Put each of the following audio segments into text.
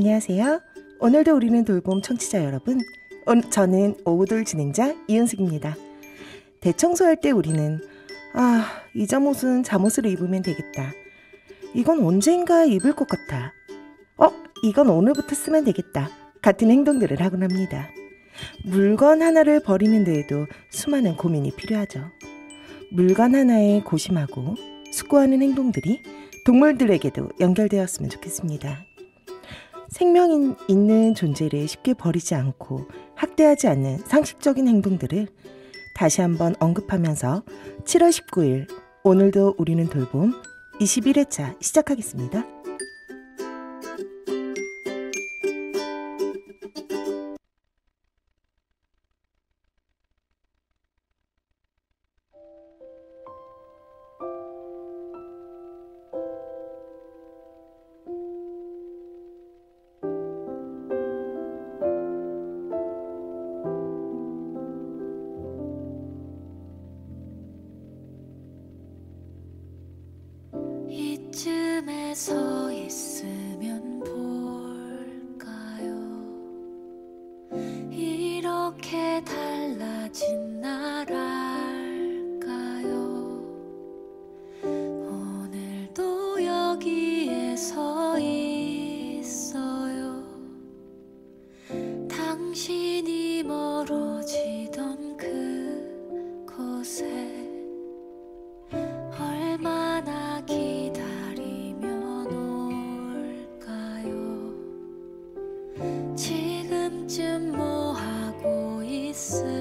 안녕하세요. 오늘도 우리는 돌봄 청취자 여러분, 저는 오후돌 진행자 이은숙입니다. 대청소할 때 우리는 이 잠옷은 잠옷을 입으면 되겠다. 이건 언젠가 입을 것 같아. 이건 오늘부터 쓰면 되겠다. 같은 행동들을 하곤 합니다. 물건 하나를 버리는 데에도 수많은 고민이 필요하죠. 물건 하나에 고심하고 수고하는 행동들이 동물들에게도 연결되었으면 좋겠습니다. 생명 있는 존재를 쉽게 버리지 않고 학대하지 않는 상식적인 행동들을 다시 한번 언급하면서 7월 19일 오늘도 우리는 돌봄 21회차 시작하겠습니다. 이쯤에 서 있으면 볼까요? 이렇게 달라진 나랄까요? 오늘도 여기에 서 있어요. 당신이 멀어지던 그곳에 얼마나 기다리면 올까요? 지금쯤 뭐 하고 있을까요?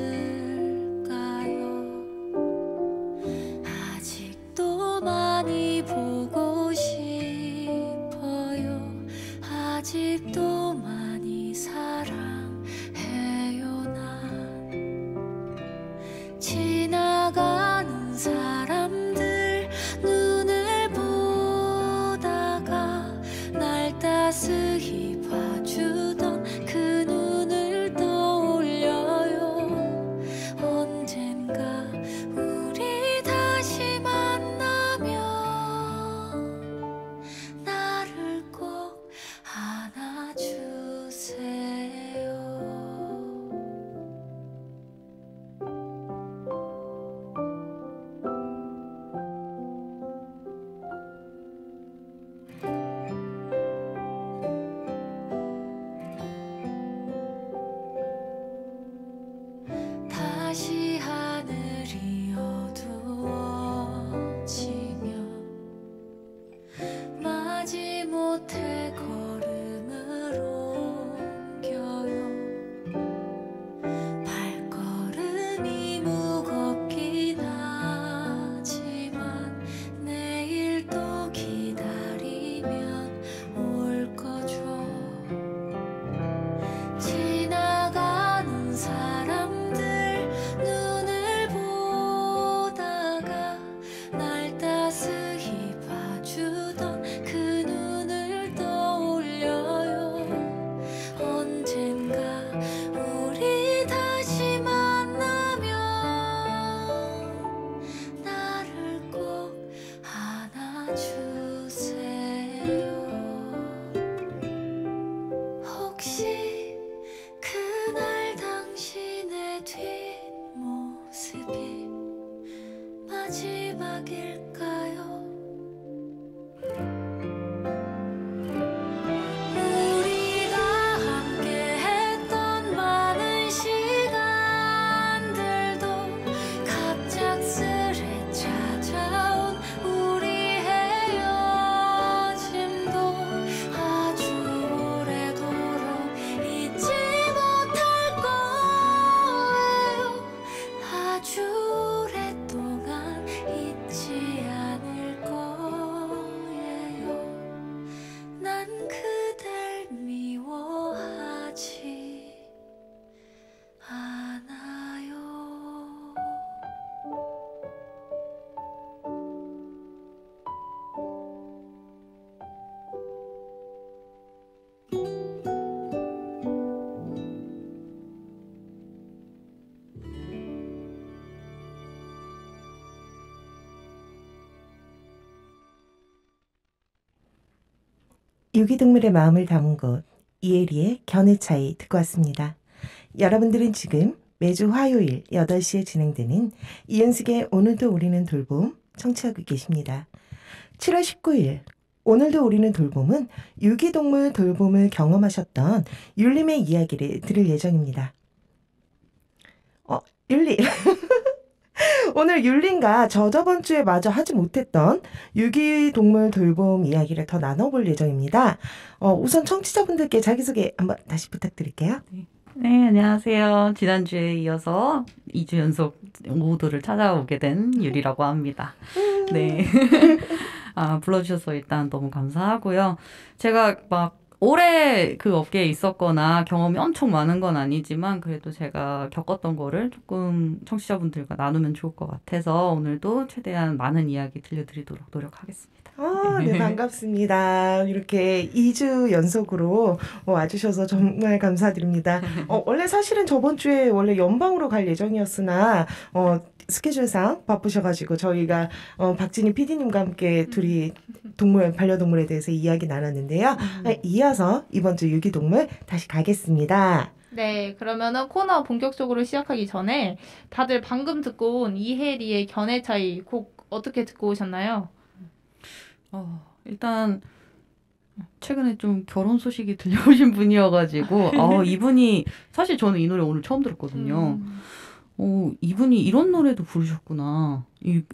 아직도 많이 보고 싶어요. 아직도 많이 사랑해요. 난 지나가는 사람들 눈을 보다가 날 따스히 봐주던 그 눈을 떠올려요. 언젠가 우리 다시 만나면 나를 꼭 안아주세요. 다시 하늘이 어두워지면 마지못해 걸음을 옮겨요. 발걸음이 무겁긴 하지만 내일 또 기다리면 올 거죠. 지나가는 사람들 눈을 보다가 날 따스히 봐주던 그 눈을 떠올려요. 언젠가 우리 다시 만나면 나를 꼭 안아주세요. 혹시 그날 당신의 뒷모습이 마지막일까요? 우리가 함께했던 많은 시간들도 갑작스레 찾아온 우리 헤어짐도 아주 오래도록 잊지 못할 거예요. 아주 오랫동안 잊지 않을 거예요. 난 그댈 미워하지 않아요. 유기동물의 마음을 담은 곳 이혜리의 견해 차이 듣고 왔습니다. 여러분들은 지금 매주 화요일 8시에 진행되는 이은숙의 오늘도 우리는 돌봄 청취하고 계십니다. 7월 19일 오늘도 우리는 돌봄은 유기동물 돌봄을 경험하셨던 율림의 이야기를 들을 예정입니다. 율리 오늘 율림과 저번 주에 마저 하지 못했던 유기동물 돌봄 이야기를 더 나눠볼 예정입니다. 우선 청취자분들께 자기소개 한번 다시 부탁드릴게요. 네, 안녕하세요. 지난주에 이어서 2주 연속 오후도를 찾아오게 된 유리라고 합니다. 네. 불러주셔서 일단 너무 감사하고요. 제가 막 오래 그 업계에 있었거나 경험이 엄청 많은 건 아니지만 그래도 제가 겪었던 거를 조금 청취자분들과 나누면 좋을 것 같아서 오늘도 최대한 많은 이야기 들려드리도록 노력하겠습니다. 네, 반갑습니다. 이렇게 2주 연속으로 와주셔서 정말 감사드립니다. 원래 사실은 저번 주에 원래 연방으로 갈 예정이었으나 스케줄상 바쁘셔가지고 저희가 박진희 PD님과 함께 둘이 반려동물에 대해서 이야기 나눴는데요. 이어서 이번 주 유기동물 다시 가겠습니다. 네, 그러면은 코너 본격적으로 시작하기 전에 다들 방금 듣고 온 이혜리의 견해 차이 곡 어떻게 듣고 오셨나요? 일단 최근에 좀 결혼 소식이 들려오신 분이어가지고 이분이 사실 저는 이 노래 오늘 처음 들었거든요. 이분이 이런 노래도 부르셨구나.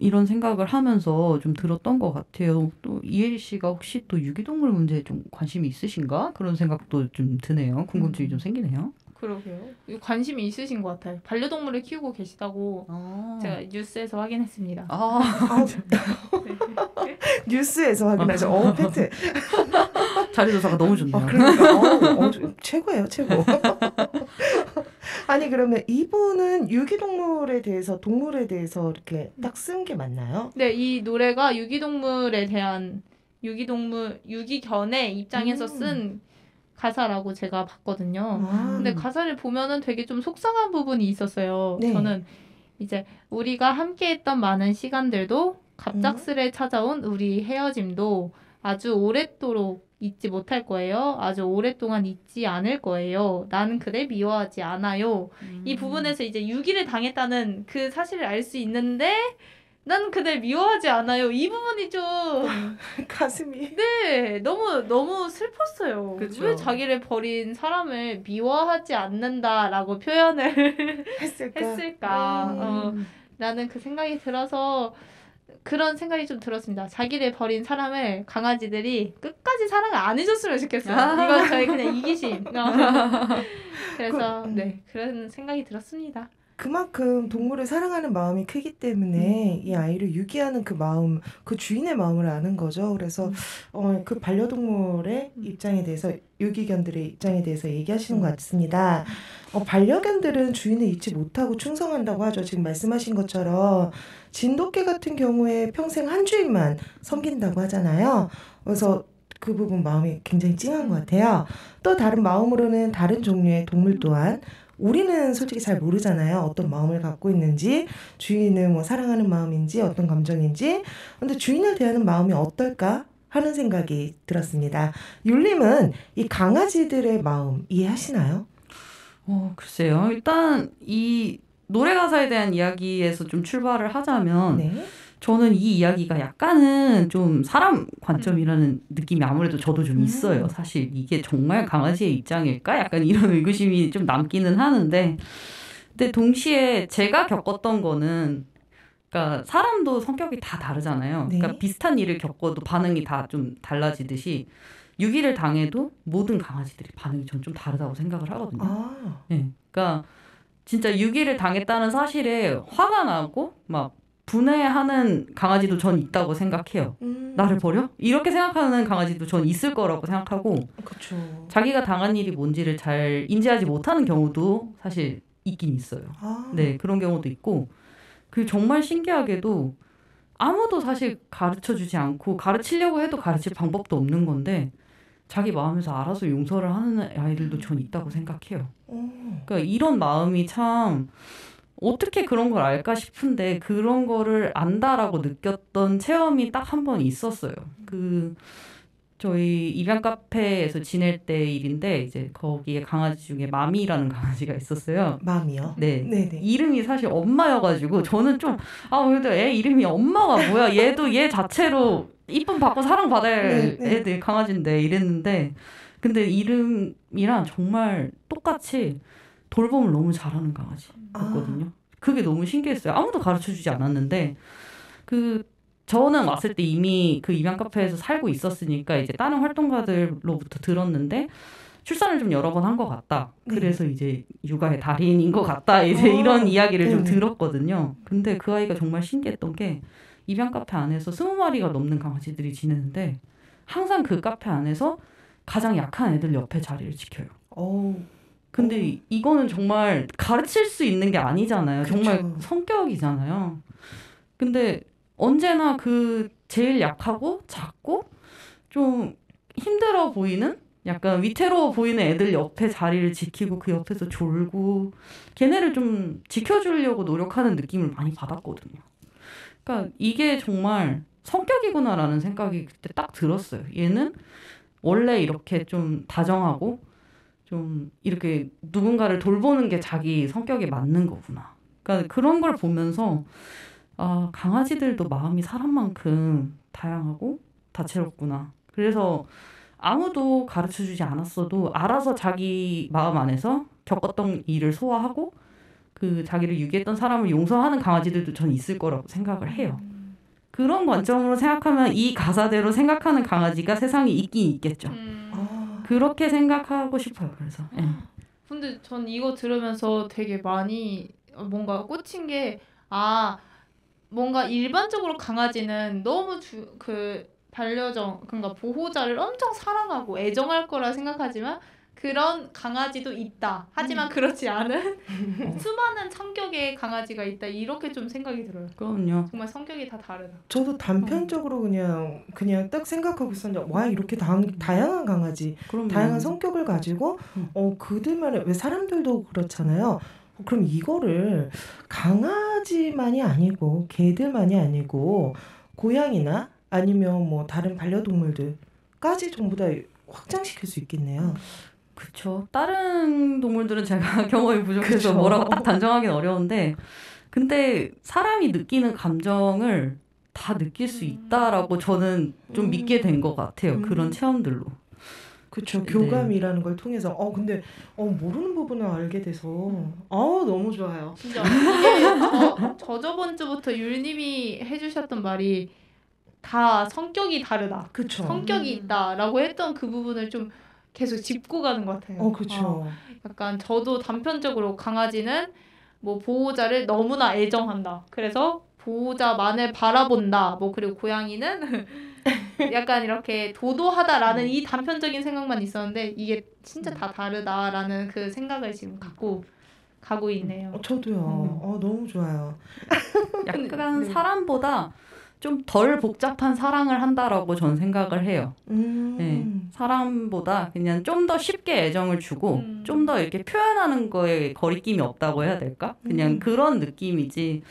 이런 생각을 하면서 좀 들었던 것 같아요. 또 이혜리 씨가 혹시 또 유기동물 문제에 좀 관심이 있으신가? 그런 생각도 좀 드네요. 궁금증이 좀 생기네요. 그러게요. 관심이 있으신 것 같아요. 반려동물을 키우고 계시다고 제가 뉴스에서 확인했습니다. 뉴스에서 확인하죠. 팩트. 자료조사가 너무 좋네요. 그러니까 최고예요, 최고. 아니 그러면 이분은 유기동물에 대해서 동물에 대해서 이렇게 딱 쓴 게 맞나요? 네, 이 노래가 유기동물에 대한 유기견의 입장에서 쓴 가사라고 제가 봤거든요. 근데 가사를 보면은 되게 좀 속상한 부분이 있었어요. 네. 저는 이제 우리가 함께했던 많은 시간들도 갑작스레 찾아온 우리 헤어짐도 아주 오랫도록 잊지 못할 거예요. 아주 오랫동안 잊지 않을 거예요. 나는 그대 미워하지 않아요. 이 부분에서 이제 유기를 당했다는 그 사실을 알 수 있는데 난 그대 미워하지 않아요. 이 부분이 좀 가슴이 너무 슬펐어요. 그쵸. 왜 자기를 버린 사람을 미워하지 않는다라고 표현을 했을까? 라는 그 생각이 들어서 그런 생각이 좀 들었습니다. 자기를 버린 사람을 강아지들이 끝까지 사랑을 안 해줬으면 좋겠어요. 이건 저희 그냥 이기심. 그래서 그런 생각이 들었습니다. 그만큼 동물을 사랑하는 마음이 크기 때문에 이 아이를 유기하는 그 마음, 그 주인의 마음을 아는 거죠. 그래서 그 반려동물의 입장에 대해서 유기견들의 입장에 대해서 얘기하시는 것 같습니다. 반려견들은 주인을 잊지 못하고 충성한다고 하죠. 지금 말씀하신 것처럼 진돗개 같은 경우에 평생 한 주인만 섬긴다고 하잖아요. 그래서 그 부분 마음이 굉장히 찡한 것 같아요. 또 다른 마음으로는 다른 종류의 동물 또한 우리는 솔직히 잘 모르잖아요. 어떤 마음을 갖고 있는지, 주인을 뭐 사랑하는 마음인지, 어떤 감정인지. 근데 주인을 대하는 마음이 어떨까 하는 생각이 들었습니다. 율림은 이 강아지들의 마음 이해하시나요? 글쎄요. 일단 이 노래 가사에 대한 이야기에서 좀 출발을 하자면 저는 이 이야기가 약간은 좀 사람 관점이라는 느낌이 아무래도 저도 좀 있어요. 사실 이게 정말 강아지의 입장일까? 약간 이런 의구심이 좀 남기는 하는데 근데 동시에 제가 겪었던 거는 그러니까 사람도 성격이 다 다르잖아요. 그러니까 비슷한 일을 겪어도 반응이 다 좀 달라지듯이 유기를 당해도 모든 강아지들이 반응이 전 좀 다르다고 생각을 하거든요. 그러니까 진짜 유기를 당했다는 사실에 화가 나고 막 분해하는 강아지도 전 있다고 생각해요. 나를 버려? 이렇게 생각하는 강아지도 전 있을 거라고 생각하고 그쵸. 자기가 당한 일이 뭔지를 잘 인지하지 못하는 경우도 사실 있긴 있어요. 네, 그런 경우도 있고 그리고 정말 신기하게도 아무도 사실 가르쳐주지 않고 가르치려고 해도 가르칠 방법도 없는 건데 자기 마음에서 알아서 용서를 하는 아이들도 전 있다고 생각해요. 그러니까 이런 마음이 참 어떻게 그런 걸 알까 싶은데 그런 거를 안다라고 느꼈던 체험이 딱 한 번 있었어요. 저희 입양 카페에서 지낼 때 일인데 이제 거기에 강아지 중에 마미라는 강아지가 있었어요. 마미요? 네. 네네. 이름이 사실 엄마여가지고 저는 좀 그래도 애 이름이 엄마가 뭐야? 얘도 얘 자체로 이쁨 받고 사랑 받아야 애들 강아지인데 이랬는데 근데 이름이랑 정말 똑같이 돌봄을 너무 잘하는 강아지였거든요. 그게 너무 신기했어요. 아무도 가르쳐주지 않았는데 저는 왔을 때 이미 그 입양 카페에서 살고 있었으니까 이제 다른 활동가들로부터 들었는데 출산을 좀 여러 번 한 것 같다. 그래서 이제 육아의 달인인 것 같다. 이제 이런 이야기를 좀 들었거든요. 근데 그 아이가 정말 신기했던 게 입양 카페 안에서 20마리가 넘는 강아지들이 지내는데 항상 그 카페 안에서 가장 약한 애들 옆에 자리를 지켜요. 근데 이거는 정말 가르칠 수 있는 게 아니잖아요. 그쵸. 정말 성격이잖아요. 근데 언제나 그 제일 약하고 작고 좀 힘들어 보이는 약간 위태로워 보이는 애들 옆에 자리를 지키고 그 옆에서 졸고 걔네를 좀 지켜주려고 노력하는 느낌을 많이 받았거든요. 그러니까 이게 정말 성격이구나라는 생각이 그때 딱 들었어요. 얘는 원래 이렇게 좀 다정하고 좀 이렇게 누군가를 돌보는 게 자기 성격에 맞는 거구나. 그러니까 그런 걸 보면서 강아지들도 마음이 사람만큼 다양하고 다채롭구나. 그래서 아무도 가르쳐주지 않았어도 알아서 자기 마음 안에서 겪었던 일을 소화하고 그 자기를 유기했던 사람을 용서하는 강아지들도 전 있을 거라고 생각을 해요. 그런 관점으로 생각하면 이 가사대로 생각하는 강아지가 세상에 있긴 있겠죠. 그렇게 생각하고 싶어요. 그래서. 근데 전 이거 들으면서 되게 많이 뭔가 꽂힌 게 뭔가 일반적으로 강아지는 너무 반려정, 그러니까 보호자를 엄청 사랑하고 애정할 거라 생각하지만 그런 강아지도 있다. 하지만 그렇지 않은 수많은 성격의 강아지가 있다. 이렇게 좀 생각이 들어요. 그럼요. 정말 성격이 다 다르다. 저도 단편적으로 그냥 딱 생각하고 있었는데 와 이렇게 다양한 강아지, 그럼요. 다양한 성격을 가지고 그들만의 왜 사람들도 그렇잖아요. 그럼 이거를 강아지만이 아니고 개들만이 아니고 고양이나 아니면 뭐 다른 반려동물들까지 전부 다 확장시킬 수 있겠네요. 그렇죠. 다른 동물들은 제가 경험이 부족해서 그쵸. 뭐라고 딱 단정하기는 어려운데 근데 사람이 느끼는 감정을 다 느낄 수 있다라고 저는 좀 믿게 된 것 같아요. 그런 체험들로. 그렇죠. 교감이라는 걸 통해서 근데 모르는 부분을 알게 돼서 너무 좋아요. 진짜 이게 저번 주부터 율님이 해주셨던 말이 다 성격이 다르다. 그쵸. 성격이 있다라고 했던 그 부분을 좀 계속 짚고 가는 것 같아요. 그렇죠. 약간 저도 단편적으로 강아지는 뭐 보호자를 너무나 애정한다. 그래서 보호자만을 바라본다. 뭐 그리고 고양이는 약간 이렇게 도도하다라는 이 단편적인 생각만 있었는데 이게 진짜 다 다르다라는 그 생각을 지금 갖고 가고 있네요. 저도요. 너무 좋아요. 약간 사람보다 좀 덜 복잡한 사랑을 한다라고 전 생각을 해요. 네, 사람보다 그냥 좀 더 쉽게 애정을 주고 좀 더 이렇게 표현하는 거에 거리낌이 없다고 해야 될까? 그냥 그런 느낌이지.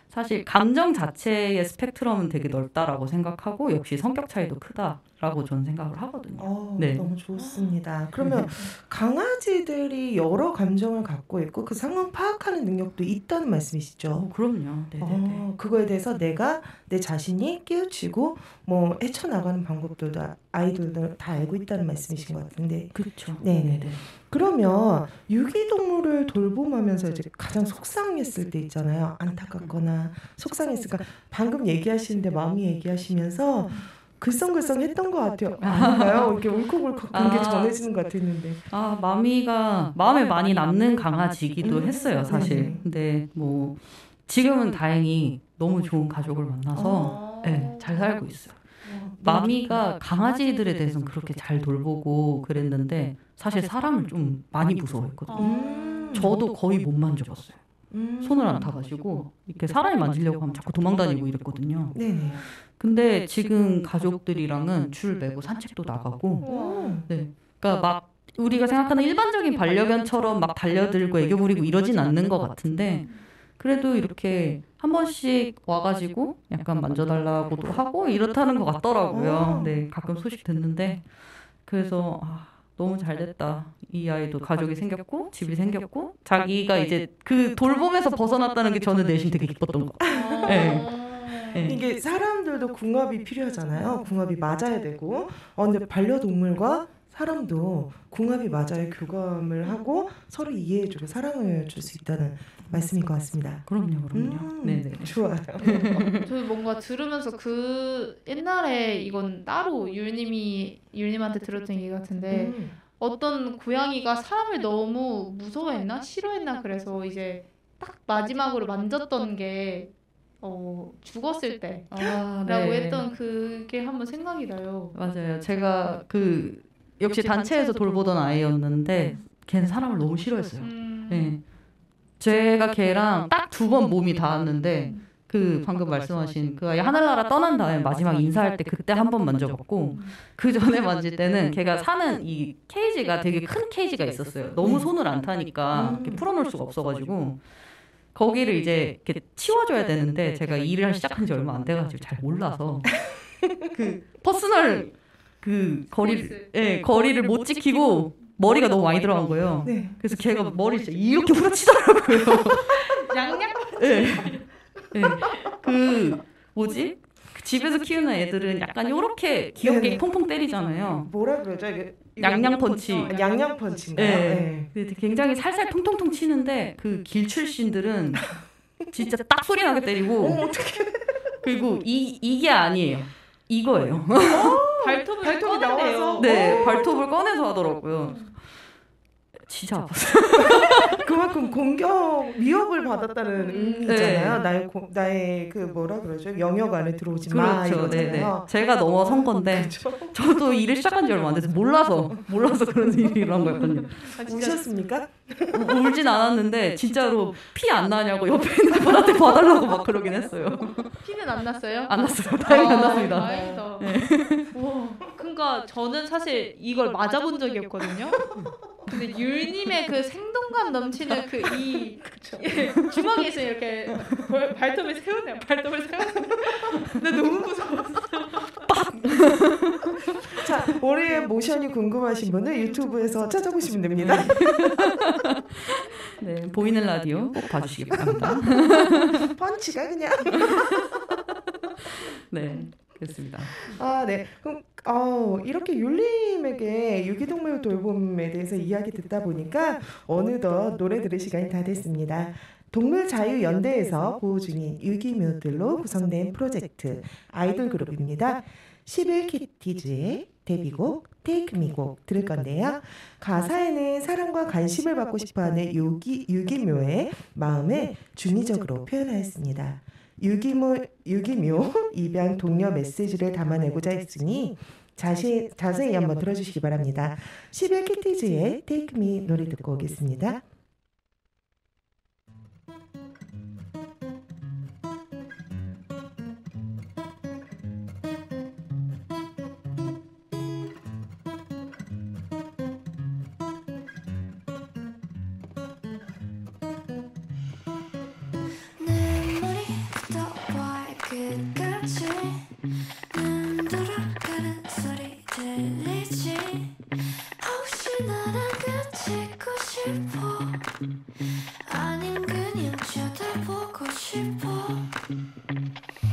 사실 감정 자체의 스펙트럼은 되게 넓다라고 생각하고 역시 성격 차이도 크다라고 저는 생각을 하거든요. 네. 너무 좋습니다. 그러면 강아지들이 여러 감정을 갖고 있고 그 상황 파악하는 능력도 있다는 말씀이시죠? 그럼요. 네네네. 그거에 대해서 내가 내 자신이 깨우치고 뭐 헤쳐나가는 방법들도 아이들도 다 알고 있다는 말씀이신 것 같은데. 그렇죠. 네네. 그러면 유기동물을 돌봄하면서 이제 가장 속상했을 때 있잖아요. 안타깝거나 속상했을까. 방금 얘기하시는데 마음이 얘기하시면서 글썽글썽했던 것 같아요. 아닌가요? 이렇게 울컥울컥 그런 게 전해지는 것 같았는데. 마미가 마음에 많이 남는 강아지이기도 했어요, 사실. 근데 뭐 지금은 다행히 너무 좋은 가족을 만나서 잘 살고 있어요. 마미가 강아지들에 대해서는 그렇게 잘 돌보고 그랬는데 사실 사람을 좀 많이 무서워했거든요. 저도 거의 못 만져봤어요. 손을 안 타가지고 이렇게 사람이 만지려고 하면 자꾸 도망다니고 이랬거든요. 네네. 근데 지금 가족들이랑은 줄 매고 산책도 나가고, 네, 그러니까 막 우리가 생각하는 일반적인 반려견처럼 막 달려들고 애교 부리고 이러진 않는 것 같은데 그래도 이렇게 한 번씩 와가지고 약간 만져달라고도 하고 이렇다는 것 같더라고요. 네, 가끔 소식 듣는데 그래서 너무 잘 됐다. 이 아이도 가족이 생겼고 집이 생겼고 자기가 이제 그 돌봄에서 벗어났다는 게 저는 내심 되게 기뻤던 것 같아요. 네. 이게 사람들도 궁합이 필요하잖아요. 궁합이 맞아야 되고 근데 반려동물과 사람도 궁합이 맞아야 교감을 하고 서로 이해해주고 사랑을 줄 수 있다는 말씀인 것 같습니다. 그럼요. 네네. 좋아요. 저 뭔가 들으면서 그 옛날에 이건 따로 율님한테 들었던 얘기 같은데 어떤 고양이가 사람을 너무 무서워했나 싫어했나 그래서 이제 딱 마지막으로 만졌던 게 죽었을 때라고 네. 했던 그게 한번 생각이 나요. 맞아요. 제가 역시 단체에서 돌보던 아이였는데 걔는 사람을 너무 싫어했어요. 네. 제가 걔랑 딱 2번 몸이 닿았는데 방금 말씀하신 그 아이 하늘나라 떠난 다음에 마지막 인사할 때 그때 한 번 만져봤고 그 전에 만질 때는 걔가 사는 이 케이지가 되게 큰 케이지가 있었어요. 너무 손을 안 타니까 이렇게 풀어놓을 수가 없어가지고 거기를 이제 이렇게 치워줘야 되는데 제가 일을 시작한 지 얼마 안 돼가지고 잘 몰라서 퍼스널 거리를 못 지키고 머리가 너무 많이 들어간 거예요. 네. 그래서 걔가 머리 진짜 이렇게 후려치더라고요. 양양? 네. 집에서 키우는 애들은 약간 요렇게 귀엽게 퐁퐁 때리잖아요. 뭐라 그러죠? 이게 양양 펀치. 양양 펀치인가요? 네. 굉장히 살살 통통통 치는데 그 길 출신들은 진짜 딱 소리 나게 때리고 그리고 이게 아니에요. 이거예요. 발톱이 나와서? 나와서 네, 발톱을 꺼내서 하더라고요. 진짜 아팠어요. 그만큼 위협을 받았다는 의미잖아요. 나의 그 뭐라 그러죠? 영역 안에 들어오지 마 이거잖아요. 제가 넘어선 건데 저도 일을 시작한 지 얼마 안 돼서 몰라서 그런 일이 일어난 거였거든요. 우셨습니까? 울진 않았는데 진짜로 피 안 나냐고 옆에 있는 분한테 봐달라고 막 그러긴 했어요. 피는 안 났어요? 안 났어요. 다행히 안 났습니다. 다행이다. 우와. 그러니까 저는 사실 이걸 맞아본 적이 없거든요. 근데 율님의 그 생동감 넘치는 주먹에 있으면 이렇게 발톱을 세우네요. 근데 너무 무서웠어. 자, 올해의 모션이 궁금하신 분은 유튜브에서 찾아보시면 됩니다. 네, 보이는 라디오 꼭 봐주시기 바랍니다. 펀치가 그냥. 네, 그렇습니다. 네. 그럼 이렇게 율림에게 유기동물 돌봄에 대해서 이야기 듣다 보니까 어느덧 노래 들을 시간이 다 됐습니다. 동물자유연대에서 보호 중인 유기묘들로 구성된 프로젝트 아이돌 그룹입니다. 11키티즈의 데뷔곡 Take Me 곡 들을 건데요. 가사에는 사랑과 관심을 받고 싶어하는 유기묘의 마음을 중의적으로 표현하였습니다. 유기묘 입양 독려 메시지를 담아내고자 했으니 자세히 한번 들어주시기 바랍니다. 11키티즈의 Take Me 노래 듣고 오겠습니다. 끝까지 눈 돌아가는 소리 들리지 혹시 나랑 같이 있고 싶어 아님 그냥 쳐다보고 싶어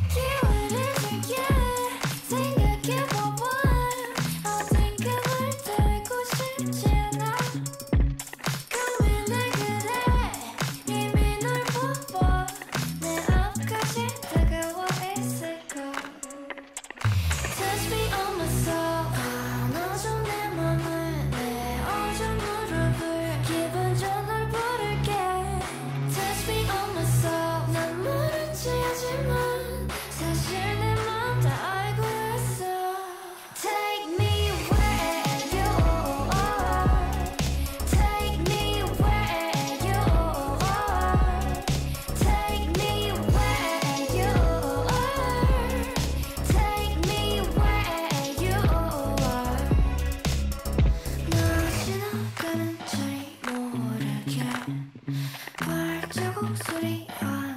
기회를 줄게 생각해봐봐 어딘가 널 달고 싶지 않아 고민을 그래 이미 널 보고 내 앞까지 다가와 있을까 Touch me on my soul 안아줘 내 맘을 내 어전 무릎을 기분 좋은 널 부를게 Touch me on my soul 난 모르지 하지만 사실 내 맘 다 알고 있어 Take me where you are Take me where you are Take me where you are Take me where you are 나 지나가는 자리 모르게 발자국 소리 안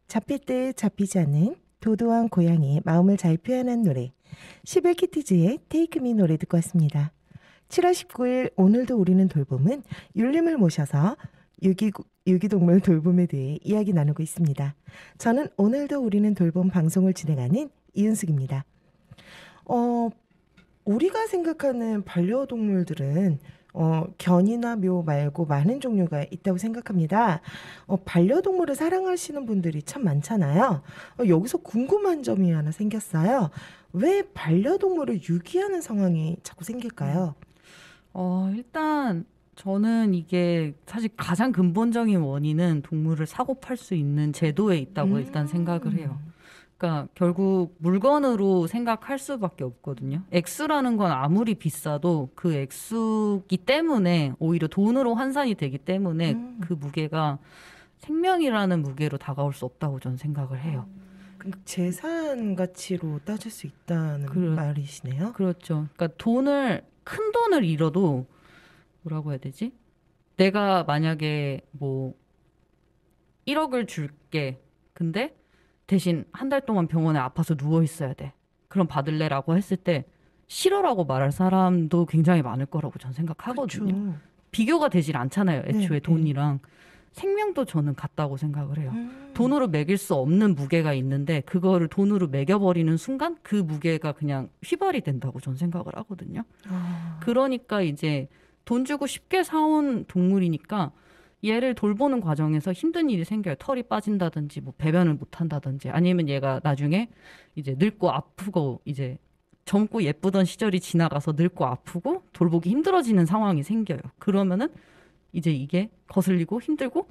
잡힐 때 잡히지 않는 도도한 고양이의 마음을 잘 표현한 노래 11키티즈의 테이크 미 노래 듣고 왔습니다. 7월 19일 오늘도 우리는 돌봄은 율림을 모셔서 유기동물 돌봄에 대해 이야기 나누고 있습니다. 저는 오늘도 우리는 돌봄 방송을 진행하는 이은숙입니다. 우리가 생각하는 반려동물들은 견이나 묘 말고 많은 종류가 있다고 생각합니다. 반려동물을 사랑하시는 분들이 참 많잖아요. 여기서 궁금한 점이 하나 생겼어요. 왜 반려동물을 유기하는 상황이 자꾸 생길까요? 일단 저는 이게 사실 가장 근본적인 원인은 동물을 사고 팔 수 있는 제도에 있다고 일단 생각을 해요. 그러니까 결국 물건으로 생각할 수밖에 없거든요. 액수라는 건 아무리 비싸도 그 액수기 때문에 오히려 돈으로 환산이 되기 때문에 그 무게가 생명이라는 무게로 다가올 수 없다고 저는 생각을 해요. 재산 가치로 따질 수 있다는 말이시네요. 그렇죠. 그러니까 큰 돈을 잃어도 뭐라고 해야 되지? 내가 만약에 뭐 1억을 줄게. 근데 대신 한 달 동안 병원에 아파서 누워 있어야 돼. 그럼 받을래라고 했을 때 싫어라고 말할 사람도 굉장히 많을 거라고 저는 생각하거든요. 그렇죠. 비교가 되질 않잖아요. 애초에 돈이랑. 생명도 저는 같다고 생각을 해요. 돈으로 매길 수 없는 무게가 있는데 그거를 돈으로 매겨버리는 순간 그 무게가 그냥 휘발이 된다고 저는 생각을 하거든요. 그러니까 이제 돈 주고 쉽게 사온 동물이니까 얘를 돌보는 과정에서 힘든 일이 생겨요. 털이 빠진다든지 뭐 배변을 못 한다든지 아니면 얘가 나중에 이제 늙고 아프고 이제 젊고 예쁘던 시절이 지나가서 늙고 아프고 돌보기 힘들어지는 상황이 생겨요. 그러면은 이제 이게 거슬리고 힘들고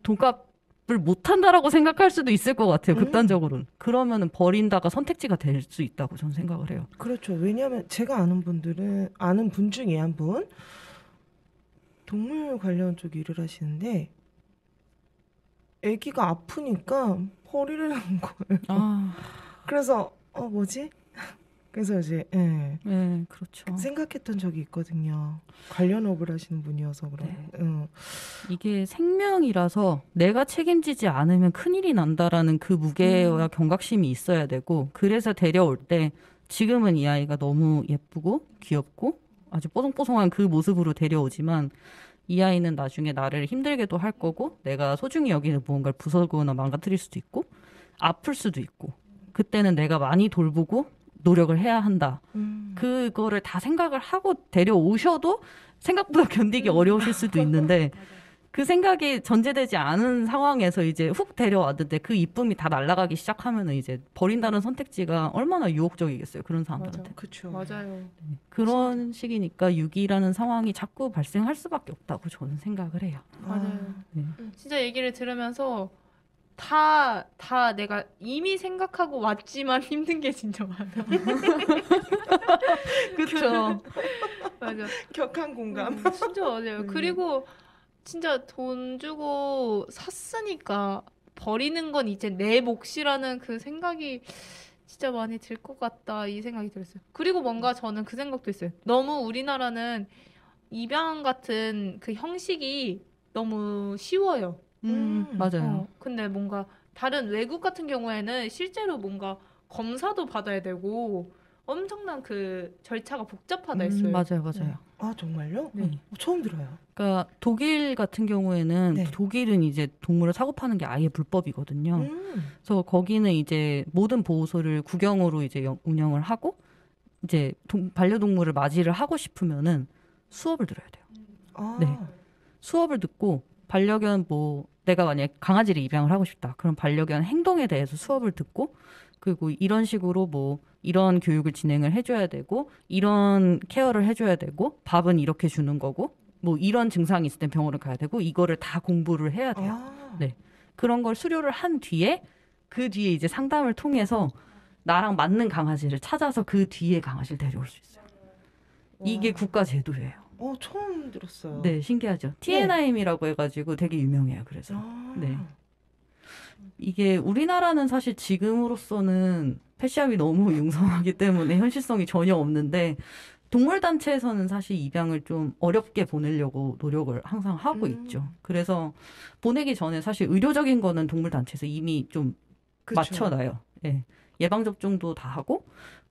돈값을 못 한다라고 생각할 수도 있을 것 같아요. 극단적으로는. 그러면은 버린다가 선택지가 될 수 있다고 저는 생각을 해요. 그렇죠. 왜냐하면 제가 아는 분 중에 한 분 동물 관련 쪽 일을 하시는데 아기가 아프니까 버리려는 거예요. 그래서 뭐지? 그래서 이제 그렇죠. 생각했던 적이 있거든요. 관련업을 하시는 분이어서 그런. 이게 생명이라서 내가 책임지지 않으면 큰일이 난다라는 그 무게와 경각심이 있어야 되고 그래서 데려올 때 지금은 이 아이가 너무 예쁘고 귀엽고 아주 뽀송뽀송한 그 모습으로 데려오지만 이 아이는 나중에 나를 힘들게도 할 거고 내가 소중히 여기는 무언가를 부숴거나 망가뜨릴 수도 있고 아플 수도 있고 그때는 내가 많이 돌보고 노력을 해야 한다. 그거를 다 생각을 하고 데려오셔도 생각보다 견디기 어려우실 수도 있는데 그 생각이 전제되지 않은 상황에서 이제 훅 데려왔는데 그 이쁨이 다 날아가기 시작하면은 이제 버린다는 선택지가 얼마나 유혹적이겠어요. 그런 사람들한테. 그렇죠. 맞아요. 그런 식이니까 유기라는 상황이 자꾸 발생할 수밖에 없다고 저는 생각을 해요. 맞아요. 네. 진짜 얘기를 들으면서 다 내가 이미 생각하고 왔지만 힘든 게 진짜 많아. 그렇죠. 맞아. 격한 공감. 진짜 맞아요. 그리고 진짜 돈 주고 샀으니까 버리는 건 이제 내 몫이라는 그 생각이 진짜 많이 들 것 같다 이 생각이 들었어요. 그리고 뭔가 저는 그 생각도 있어요. 너무 우리나라는 입양 같은 그 형식이 너무 쉬워요. 맞아요. 근데 뭔가 다른 외국 같은 경우에는 실제로 뭔가 검사도 받아야 되고 엄청난 그 절차가 복잡하다 했어요. 맞아요. 아 정말요? 네. 처음 들어요. 그러니까 독일 같은 경우에는 독일은 이제 동물을 사고 파는 게 아예 불법이거든요. 그래서 거기는 이제 모든 보호소를 국영으로 이제 운영을 하고 이제 반려동물을 맞이를 하고 싶으면은 수업을 들어야 돼요. 네. 수업을 듣고 반려견 뭐 내가 만약에 강아지를 입양을 하고 싶다. 그럼 반려견 행동에 대해서 수업을 듣고 그리고 이런 식으로 뭐 이런 교육을 진행을 해줘야 되고 이런 케어를 해줘야 되고 밥은 이렇게 주는 거고 뭐 이런 증상이 있을 땐 병원을 가야 되고 이거를 다 공부를 해야 돼요. 네. 그런 걸 수료를 한 뒤에 그 뒤에 이제 상담을 통해서 나랑 맞는 강아지를 찾아서 그 뒤에 강아지를 데려올 수 있어요. 이게 국가 제도예요. 처음 들었어요. 네, 신기하죠. TNIM이라고 해가지고 되게 유명해요. 그래서 네. 이게 우리나라는 사실 지금으로서는 펫시업이 너무 융성하기 때문에 현실성이 전혀 없는데 동물단체에서는 사실 입양을 좀 어렵게 보내려고 노력을 항상 하고 있죠. 그래서 보내기 전에 사실 의료적인 거는 동물단체에서 이미 좀 그쵸. 맞춰놔요. 예. 예방접종도 다 하고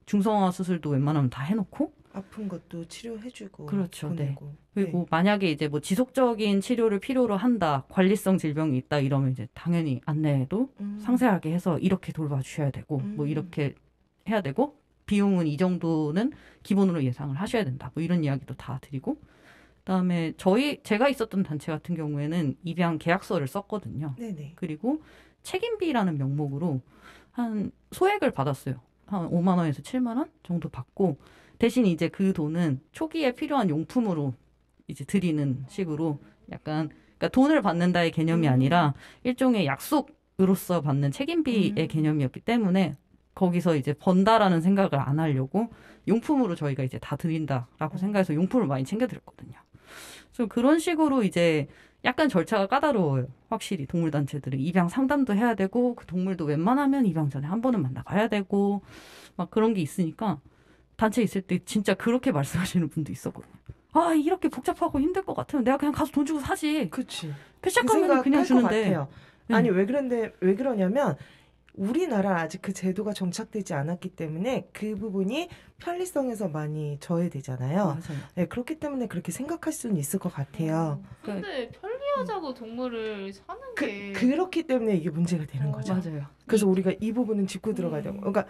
중성화 수술도 웬만하면 다 해놓고 아픈 것도 치료해주고 그렇죠. 보내고. 그리고 네. 만약에 이제 뭐 지속적인 치료를 필요로 한다, 관리성 질병이 있다 이러면 이제 당연히 안내도 상세하게 해서 이렇게 돌봐주셔야 되고 뭐 이렇게 해야 되고 비용은 이 정도는 기본으로 예상을 하셔야 된다. 뭐 이런 이야기도 다 드리고 그다음에 제가 있었던 단체 같은 경우에는 입양 계약서를 썼거든요. 네네. 그리고 책임비라는 명목으로 한 소액을 받았어요. 한 5만 원에서 7만 원 정도 받고 대신 이제 그 돈은 초기에 필요한 용품으로 이제 드리는 식으로 약간 그러니까 돈을 받는다의 개념이 아니라 일종의 약속으로서 받는 책임비의 개념이었기 때문에 거기서 이제 번다라는 생각을 안 하려고 용품으로 저희가 이제 다 드린다라고 생각해서 용품을 많이 챙겨드렸거든요. 그래서 그런 식으로 이제 약간 절차가 까다로워요. 확실히 동물단체들은 입양 상담도 해야 되고 그 동물도 웬만하면 입양 전에 한 번은 만나봐야 되고 막 그런 게 있으니까 단체 있을 때 진짜 그렇게 말씀하시는 분도 있었거든요. 아 이렇게 복잡하고 힘들 것 같으면 내가 그냥 가서 돈 주고 사지. 그치. 시작하면 그냥 주는데. 같아요. 아니 왜 그러냐면 우리나라 아직 그 제도가 정착되지 않았기 때문에 그 부분이 편리성에서 많이 저해되잖아요. 맞아요. 네, 그렇기 때문에 그렇게 생각할 수는 있을 것 같아요. 근데 편리하자고 동물을 사는 게 그렇기 때문에 이게 문제가 되는 거죠. 맞아요. 그래서 우리가 이 부분은 짚고 들어가야 돼요. 그러니까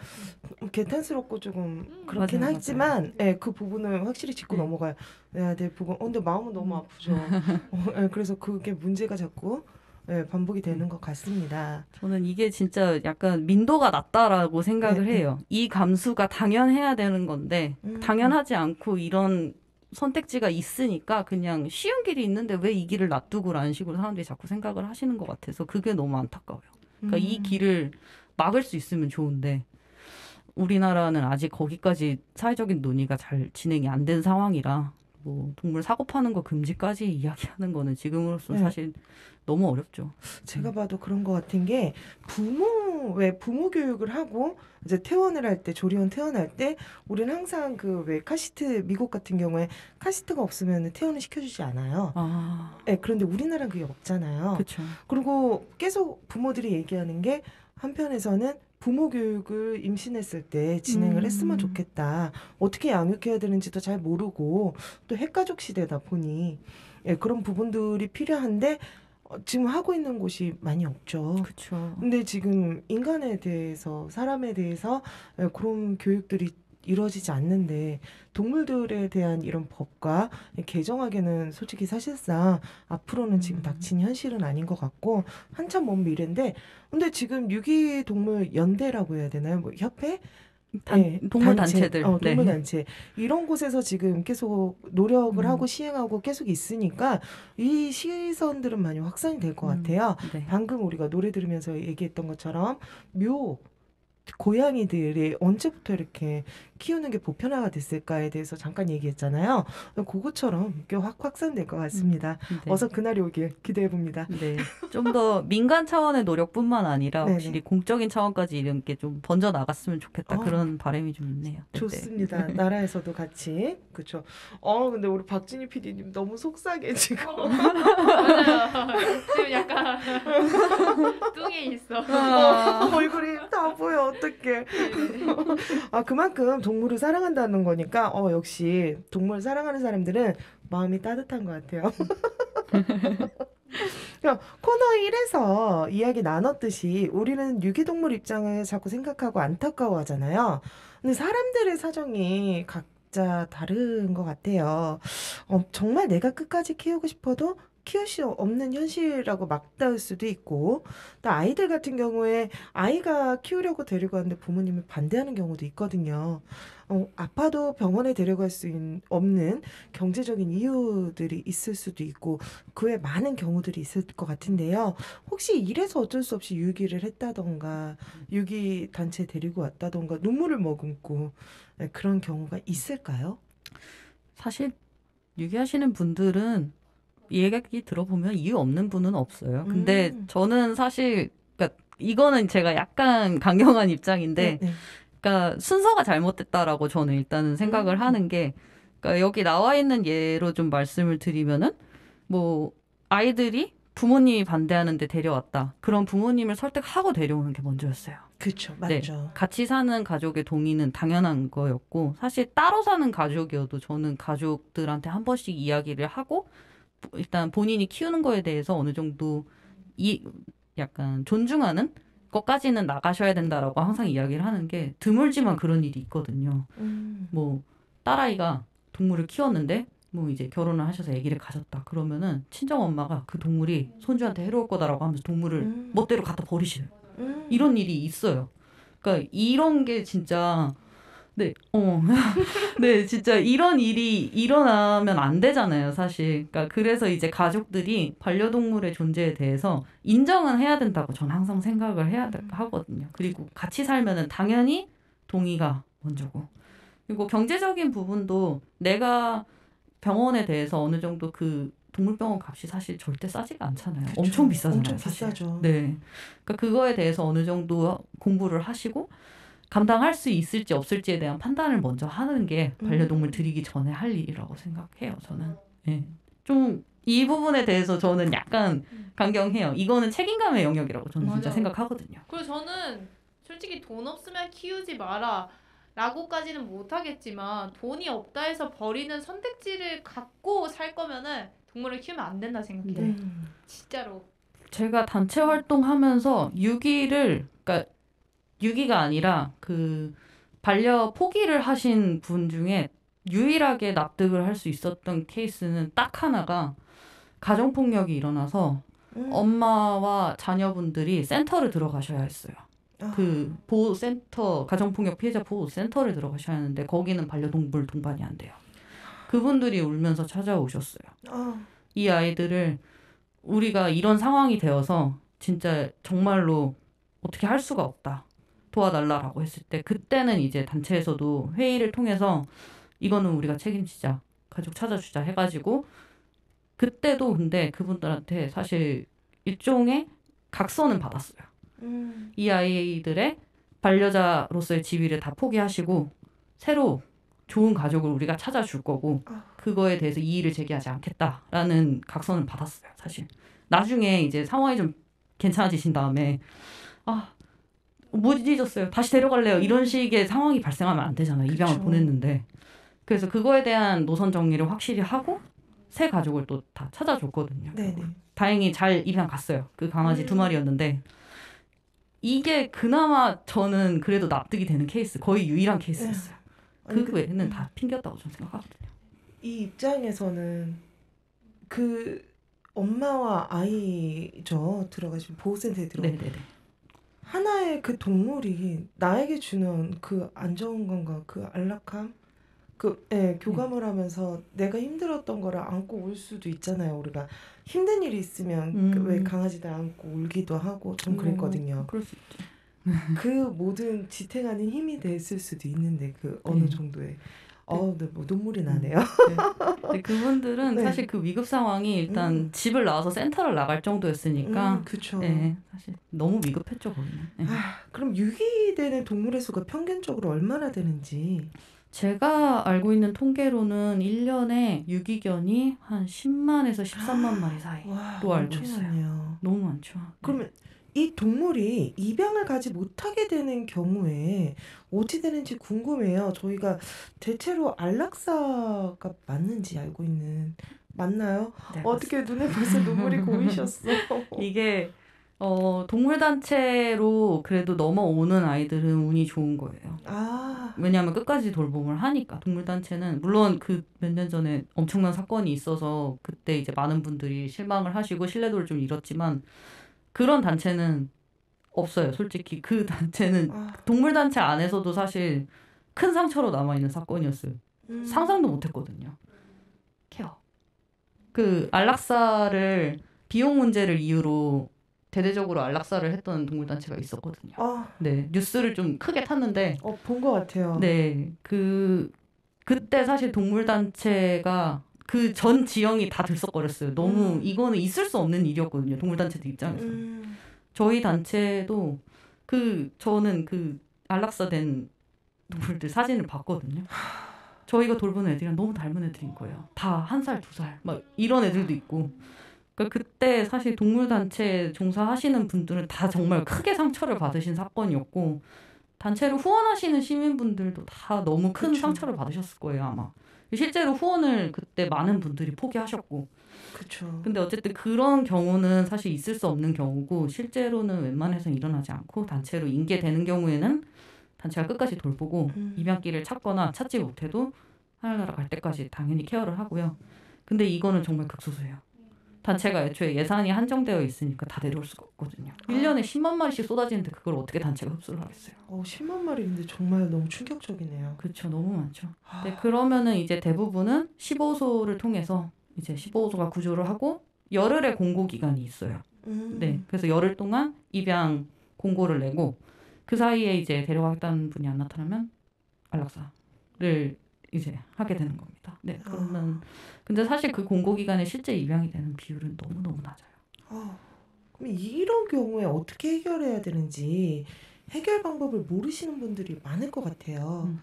개탄스럽고 조금 그렇긴 맞아요, 하지만 네, 그 부분은 확실히 짚고 넘어가요. 네, 내 부분. 근데 마음은 너무 아프죠. 네, 그래서 그게 문제가 자꾸 네, 반복이 되는 것 같습니다. 저는 이게 진짜 약간 민도가 낮다라고 생각을 해요. 이 감수가 당연해야 되는 건데 당연하지 않고 이런 선택지가 있으니까 그냥 쉬운 길이 있는데 왜 이 길을 놔두고라는 식으로 사람들이 자꾸 생각을 하시는 것 같아서 그게 너무 안타까워요. 그러니까 이 길을 막을 수 있으면 좋은데 우리나라는 아직 거기까지 사회적인 논의가 잘 진행이 안 된 상황이라 뭐 동물 사고 파는 거 금지까지 이야기하는 거는 지금으로서 사실 너무 어렵죠. 제가 봐도 그런 것 같은 게 부모 교육을 하고 이제 퇴원을 할 때 조리원 퇴원할 때 우리는 항상 그 왜 카시트 미국 같은 경우에 카시트가 없으면 퇴원을 시켜주지 않아요. 네, 그런데 우리나라는 그게 없잖아요. 그렇죠. 그리고 계속 부모들이 얘기하는 게 한편에서는 부모 교육을 임신했을 때 진행을 했으면 좋겠다. 어떻게 양육해야 되는지도 잘 모르고 또 핵가족 시대다 보니 그런 부분들이 필요한데 지금 하고 있는 곳이 많이 없죠. 그렇죠. 근데 지금 인간에 대해서 사람에 대해서 그런 교육들이 이루어지지 않는데 동물들에 대한 이런 법과 개정하기는 솔직히 사실상 앞으로는 지금 닥친 현실은 아닌 것 같고 한참 먼 미래인데 근데 지금 유기동물 연대라고 해야 되나요? 뭐 협회? 동물 단체들. 동물 단체 이런 곳에서 지금 계속 노력을 하고 시행하고 계속 있으니까 이 시선들은 많이 확산이 될 것 같아요. 방금 우리가 노래 들으면서 얘기했던 것처럼 고양이들이 언제부터 이렇게 키우는 게 보편화가 됐을까에 대해서 잠깐 얘기했잖아요. 그것처럼 꽤 확산될 것 같습니다. 어서 그날이 오길 기대해봅니다. 네. 좀 더 민간 차원의 노력뿐만 아니라 확실히 공적인 차원까지 이런 게 좀 번져 나갔으면 좋겠다. 그런 바람이 좀 있네요. 좋습니다. 나라에서도 같이. 그렇죠. 근데 우리 박진희 PD님 너무 속상해 지금. 맞아요. 지금 약간 뚱에 있어. 얼굴이 다 보여. 어떡해. 그만큼 동물을 사랑한다는 거니까 역시 동물을 사랑하는 사람들은 마음이 따뜻한 것 같아요. 코너 1에서 이야기 나눴듯이 우리는 유기동물 입장을 자꾸 생각하고 안타까워하잖아요. 근데 사람들의 사정이 각자 다른 것 같아요. 정말 내가 끝까지 키우고 싶어도 키울 수 없는 현실이라고 막다을 수도 있고 또 아이들 같은 경우에 아이가 키우려고 데리고 왔는데 부모님이 반대하는 경우도 있거든요. 아파도 병원에 데려갈 수 없는 경제적인 이유들이 있을 수도 있고 그 외에 많은 경우들이 있을 것 같은데요. 혹시 이래서 어쩔 수 없이 유기를 했다던가 유기 단체 데리고 왔다던가 눈물을 머금고 그런 경우가 있을까요? 사실 유기하시는 분들은 얘기 들어보면 이유 없는 분은 없어요. 근데 저는 사실 그러니까 이거는 제가 약간 강경한 입장인데 그러니까 순서가 잘못됐다라고 저는 일단은 생각을 하는 게 그러니까 여기 나와 있는 예로 좀 말씀을 드리면은 뭐 아이들이 부모님이 반대하는데 데려왔다. 그런 부모님을 설득하고 데려오는 게 먼저였어요. 그렇죠. 네, 맞죠. 같이 사는 가족의 동의는 당연한 거였고 사실 따로 사는 가족이어도 저는 가족들한테 한 번씩 이야기를 하고 일단 본인이 키우는 거에 대해서 어느 정도 약간 존중하는 것까지는 나가셔야 된다라고 항상 이야기를 하는 게 드물지만 그런 일이 있거든요. 뭐 딸아이가 동물을 키웠는데 뭐 이제 결혼을 하셔서 아기를 가졌다. 그러면은 친정 엄마가 그 동물이 손주한테 해로울 거다라고 하면서 동물을 멋대로 갖다 버리시는 이런 일이 있어요. 그러니까 이런 게 진짜 네, 네, 진짜 이런 일이 일어나면 안 되잖아요, 사실. 그러니까 그래서 이제 가족들이 반려동물의 존재에 대해서 인정은 해야 된다고 저는 항상 생각을 해야 하거든요. 그리고 같이 살면은 당연히 동의가 먼저고. 그리고 경제적인 부분도 내가 병원에 대해서 어느 정도 그 동물병원 값이 사실 절대 싸지가 않잖아요. 그쵸. 엄청 비싸잖아요. 엄청 사실. 비싸죠. 네. 그러니까 그거에 대해서 어느 정도 공부를 하시고 감당할 수 있을지 없을지에 대한 판단을 먼저 하는 게 반려동물 들이기 전에 할 일이라고 생각해요. 저는. 네. 좀 이 부분에 대해서 저는 약간 강경해요. 이거는 책임감의 영역이라고 저는 진짜 맞아요. 생각하거든요. 그리고 저는 솔직히 돈 없으면 키우지 마라 라고까지는 못하겠지만 돈이 없다 해서 버리는 선택지를 갖고 살 거면은 동물을 키우면 안 된다 생각해요. 진짜로. 제가 단체 활동하면서 그러니까 유기가 아니라 그 반려 포기를 하신 분 중에 유일하게 납득을 할 수 있었던 케이스는 딱 하나가 가정폭력이 일어나서 엄마와 자녀분들이 센터를 들어가셔야 했어요. 그 보호센터, 가정폭력 피해자 보호센터를 들어가셔야 하는데 거기는 반려동물 동반이 안 돼요. 그분들이 울면서 찾아오셨어요. 이 아이들을 우리가 이런 상황이 되어서 진짜 정말로 어떻게 할 수가 없다. 도와달라라고 했을 때 그때는 이제 단체에서도 회의를 통해서 이거는 우리가 책임지자. 가족 찾아주자 해가지고 그때도 근데 그분들한테 사실 일종의 각서는 받았어요. 이 아이들의 반려자로서의 지위를 다 포기하시고 새로 좋은 가족을 우리가 찾아줄 거고 그거에 대해서 이의를 제기하지 않겠다라는 각서는 받았어요. 사실 나중에 이제 상황이 좀 괜찮아지신 다음에 못 잊었어요. 다시 데려갈래요. 이런 식의 상황이 발생하면 안 되잖아요. 입양을 보냈는데. 그래서 그거에 대한 노선 정리를 확실히 하고 새 가족을 또 다 찾아줬거든요. 네네. 다행히 잘 입양 갔어요. 그 강아지 2마리였는데 이게 그나마 저는 그래도 납득이 되는 케이스, 거의 유일한 케이스였어요. 그 외에는 다 핑계였다고 저는 생각하거든요. 이 입장에서는 그 엄마와 아이죠. 들어가시면 보호센터에 들어가. 네네네. 하나의 그 동물이 나에게 주는 그 안정감과 그 안락함, 교감을 하면서 내가 힘들었던 거를 안고 울 수도 있잖아요. 우리가 힘든 일이 있으면 왜 강아지들 안고 울기도 하고 좀 그랬거든요. 그럴 수 있죠. 그 모든 지탱하는 힘이 됐을 수도 있는데 그 어느 정도의 네, 뭐 눈물이 나네요. 네, 그분들은 네. 사실 그 위급 상황이 일단 집을 나와서 센터를 나갈 정도였으니까 그쵸. 네, 사실 너무 위급했죠 거기는. 네. 그럼 유기되는 동물의 수가 평균적으로 얼마나 되는지? 제가 알고 있는 통계로는 1년에 유기견이 한 10만에서 13만 마리 사이로 알고 있어요. 많네요. 너무 많죠. 그러면 이 동물이 입양을 가지 못하게 되는 경우에 어찌 되는지 궁금해요. 저희가 대체로 안락사가 맞는지 알고 있는 맞나요? 네, 어떻게 눈에 벌써 눈물이 고이셨어? 이게 동물단체로 그래도 넘어오는 아이들은 운이 좋은 거예요. 왜냐하면 끝까지 돌봄을 하니까. 동물단체는 물론 그 몇 년 전에 엄청난 사건이 있어서 그때 이제 많은 분들이 실망을 하시고 신뢰도를 좀 잃었지만 그런 단체는 없어요. 솔직히 그 단체는 동물단체 안에서도 사실 큰 상처로 남아있는 사건이었어요. 상상도 못했거든요. 케어. 그 안락사를 비용 문제를 이유로 대대적으로 안락사를 했던 동물단체가 있었거든요. 네, 뉴스를 좀 크게 탔는데 본 것 같아요. 네, 그때 사실 동물단체가 그 전 지형이 다 들썩거렸어요. 너무 이거는 있을 수 없는 일이었거든요. 동물단체들 입장에서. 저희 단체도 저는 그 안락사된 동물들 사진을 봤거든요. 저희가 돌보는 애들이랑 너무 닮은 애들인 거예요. 다 1살, 2살 막 이런 애들도 있고. 그러니까 그때 사실 동물단체 종사하시는 분들은 다 정말 크게 상처를 받으신 사건이었고 단체를 후원하시는 시민분들도 다 너무 큰 그쵸. 상처를 받으셨을 거예요 아마. 실제로 후원을 그때 많은 분들이 포기하셨고. 그렇죠. 근데 어쨌든 그런 경우는 사실 있을 수 없는 경우고 실제로는 웬만해서는 일어나지 않고 단체로 인계되는 경우에는 단체가 끝까지 돌보고 입양길을 찾거나 찾지 못해도 하늘나라 갈 때까지 당연히 케어를 하고요. 근데 이거는 정말 극소수예요. 단체가 애초에 예산이 한정되어 있으니까 다 내려올 수가 없거든요. 1년에 10만 마리씩 쏟아지는데 그걸 어떻게 단체가 흡수를 하겠어요. 10만 마리인데 정말 너무 충격적이네요. 그렇죠. 너무 많죠. 네, 그러면은 이제 대부분은 15소를 통해서 이제 15소가 구조를 하고 열흘의 공고 기간이 있어요. 네, 그래서 열흘 동안 입양 공고를 내고 그 사이에 이제 데려가겠다는 분이 안 나타나면 안락사를 이제 하게 되는 겁니다. 네, 그러면 근데 사실 그 공고 기간에 실제 입양이 되는 비율은 너무 낮아요. 그럼 이런 경우에 어떻게 해결해야 되는지 해결 방법을 모르시는 분들이 많을 것 같아요.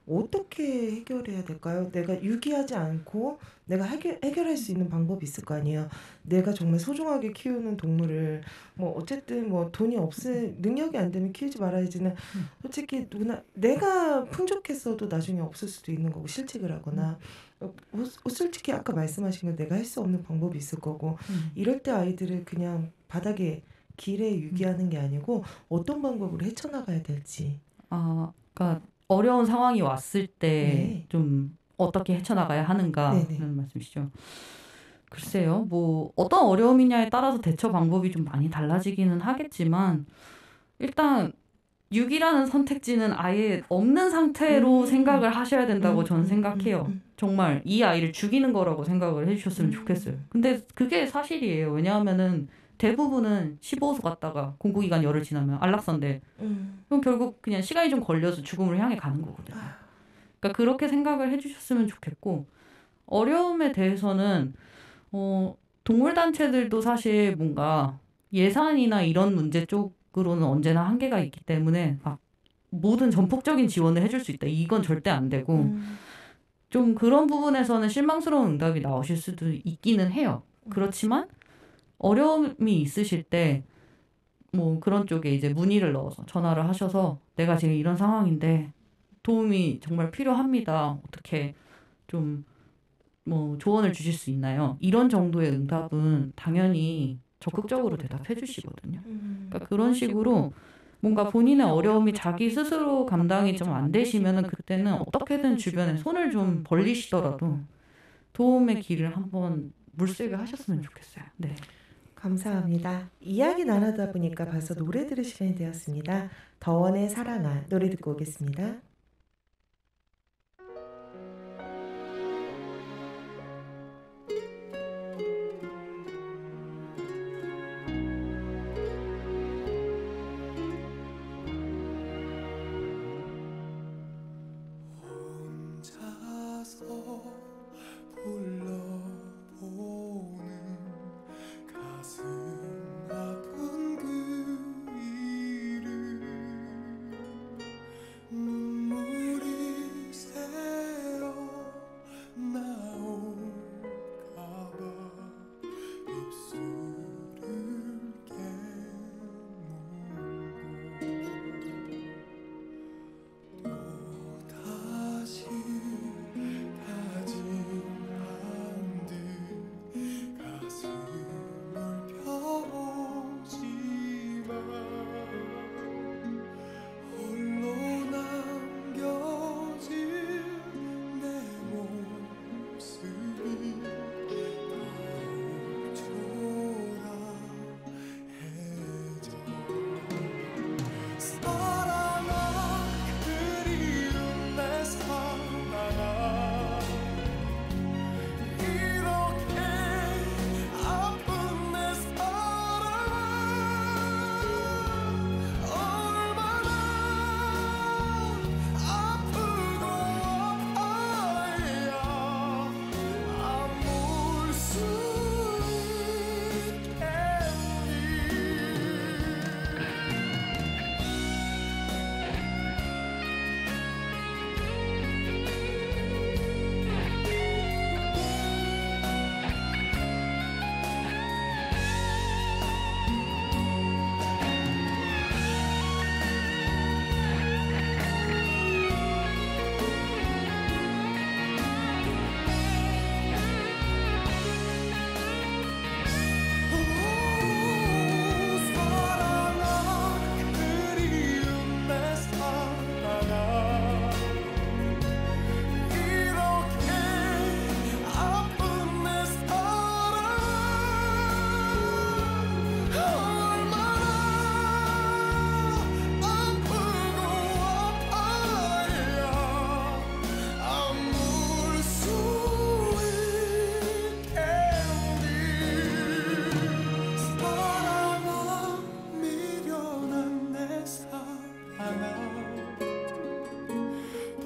어떻게 해결해야 될까요? 내가 유기하지 않고 내가 해결할 수 있는 방법이 있을 거 아니에요. 내가 정말 소중하게 키우는 동물을 뭐 어쨌든 뭐 돈이 없을 능력이 안 되면 키우지 말아야지는 솔직히 내가 풍족했어도 나중에 없을 수도 있는 거고 실직을 하거나 솔직히 아까 말씀하신 거 내가 할 수 없는 방법이 있을 거고 이럴 때 아이들을 그냥 바닥에 길에 유기하는 게 아니고 어떤 방법으로 헤쳐나가야 될지. 그러니까 어려운 상황이 왔을 때 좀 어떻게 헤쳐나가야 하는가라는 말씀이시죠. 글쎄요, 뭐 어떤 어려움이냐에 따라서 대처 방법이 좀 많이 달라지기는 하겠지만 일단 유기라는 선택지는 아예 없는 상태로 생각을 하셔야 된다고 저는 생각해요. 정말 이 아이를 죽이는 거라고 생각을 해주셨으면 좋겠어요. 근데 그게 사실이에요. 왜냐하면은 대부분은 15소 갔다가 공고기간 열흘 지나면 안락사인데 그럼 결국 그냥 시간이 좀 걸려서 죽음을 향해 가는 거거든요. 그러니까 그렇게 생각을 해주셨으면 좋겠고 어려움에 대해서는 동물단체들도 사실 뭔가 예산이나 이런 문제 쪽으로는 언제나 한계가 있기 때문에 막 모든 전폭적인 지원을 해줄 수 있다. 이건 절대 안 되고 좀 그런 부분에서는 실망스러운 응답이 나오실 수도 있기는 해요. 그렇지만 어려움이 있으실 때 뭐 그런 쪽에 이제 문의를 넣어서 전화를 하셔서 내가 지금 이런 상황인데 도움이 정말 필요합니다. 어떻게 좀 뭐 조언을 주실 수 있나요? 이런 정도의 응답은 당연히 적극적으로 대답해 주시거든요. 그러니까 그런 식으로 뭔가 본인의 어려움이 자기 스스로 감당이 좀 안 되시면은 그때는 어떻게든 주변에 손을 좀 벌리시더라도 도움의 길을 한번 물색을 하셨으면 좋겠어요. 네. 감사합니다. 이야기 나누다 보니까 벌써 노래 들을 시간이 되었습니다. 더원의 사랑아 노래 듣고 오겠습니다. 눈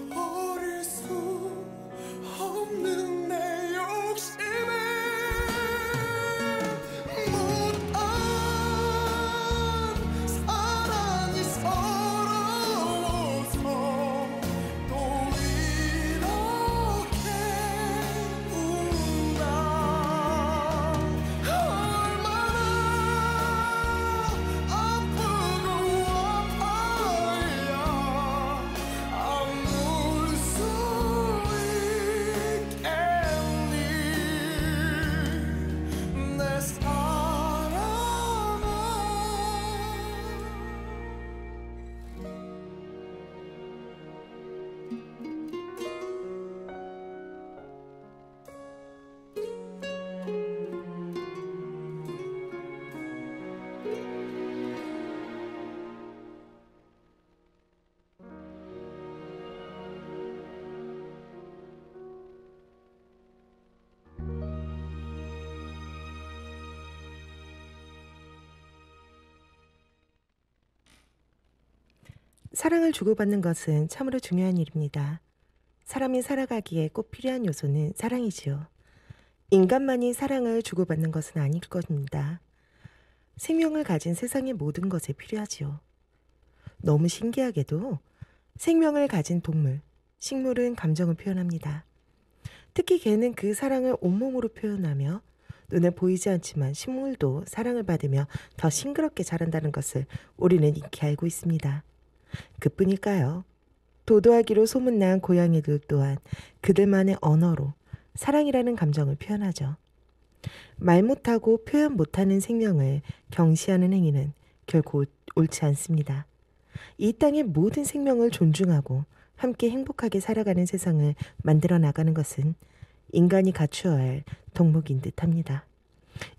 버릴 수 없는 내 욕심에 못한 사랑이 서러워서 또 이렇게 우나 얼마나 아프고 아파야 아물 수 있겠니 내 사랑아. 사랑을 주고받는 것은 참으로 중요한 일입니다. 사람이 살아가기에 꼭 필요한 요소는 사랑이지요. 인간만이 사랑을 주고받는 것은 아닐 것입니다. 생명을 가진 세상의 모든 것에 필요하지요. 너무 신기하게도 생명을 가진 동물, 식물은 감정을 표현합니다. 특히 개는 그 사랑을 온몸으로 표현하며 눈에 보이지 않지만 식물도 사랑을 받으며 더 싱그럽게 자란다는 것을 우리는 익히 알고 있습니다. 그뿐일까요? 도도하기로 소문난 고양이들 또한 그들만의 언어로 사랑이라는 감정을 표현하죠. 말 못하고 표현 못하는 생명을 경시하는 행위는 결코 옳지 않습니다. 이 땅의 모든 생명을 존중하고 함께 행복하게 살아가는 세상을 만들어 나가는 것은 인간이 갖추어야 할 덕목인 듯합니다.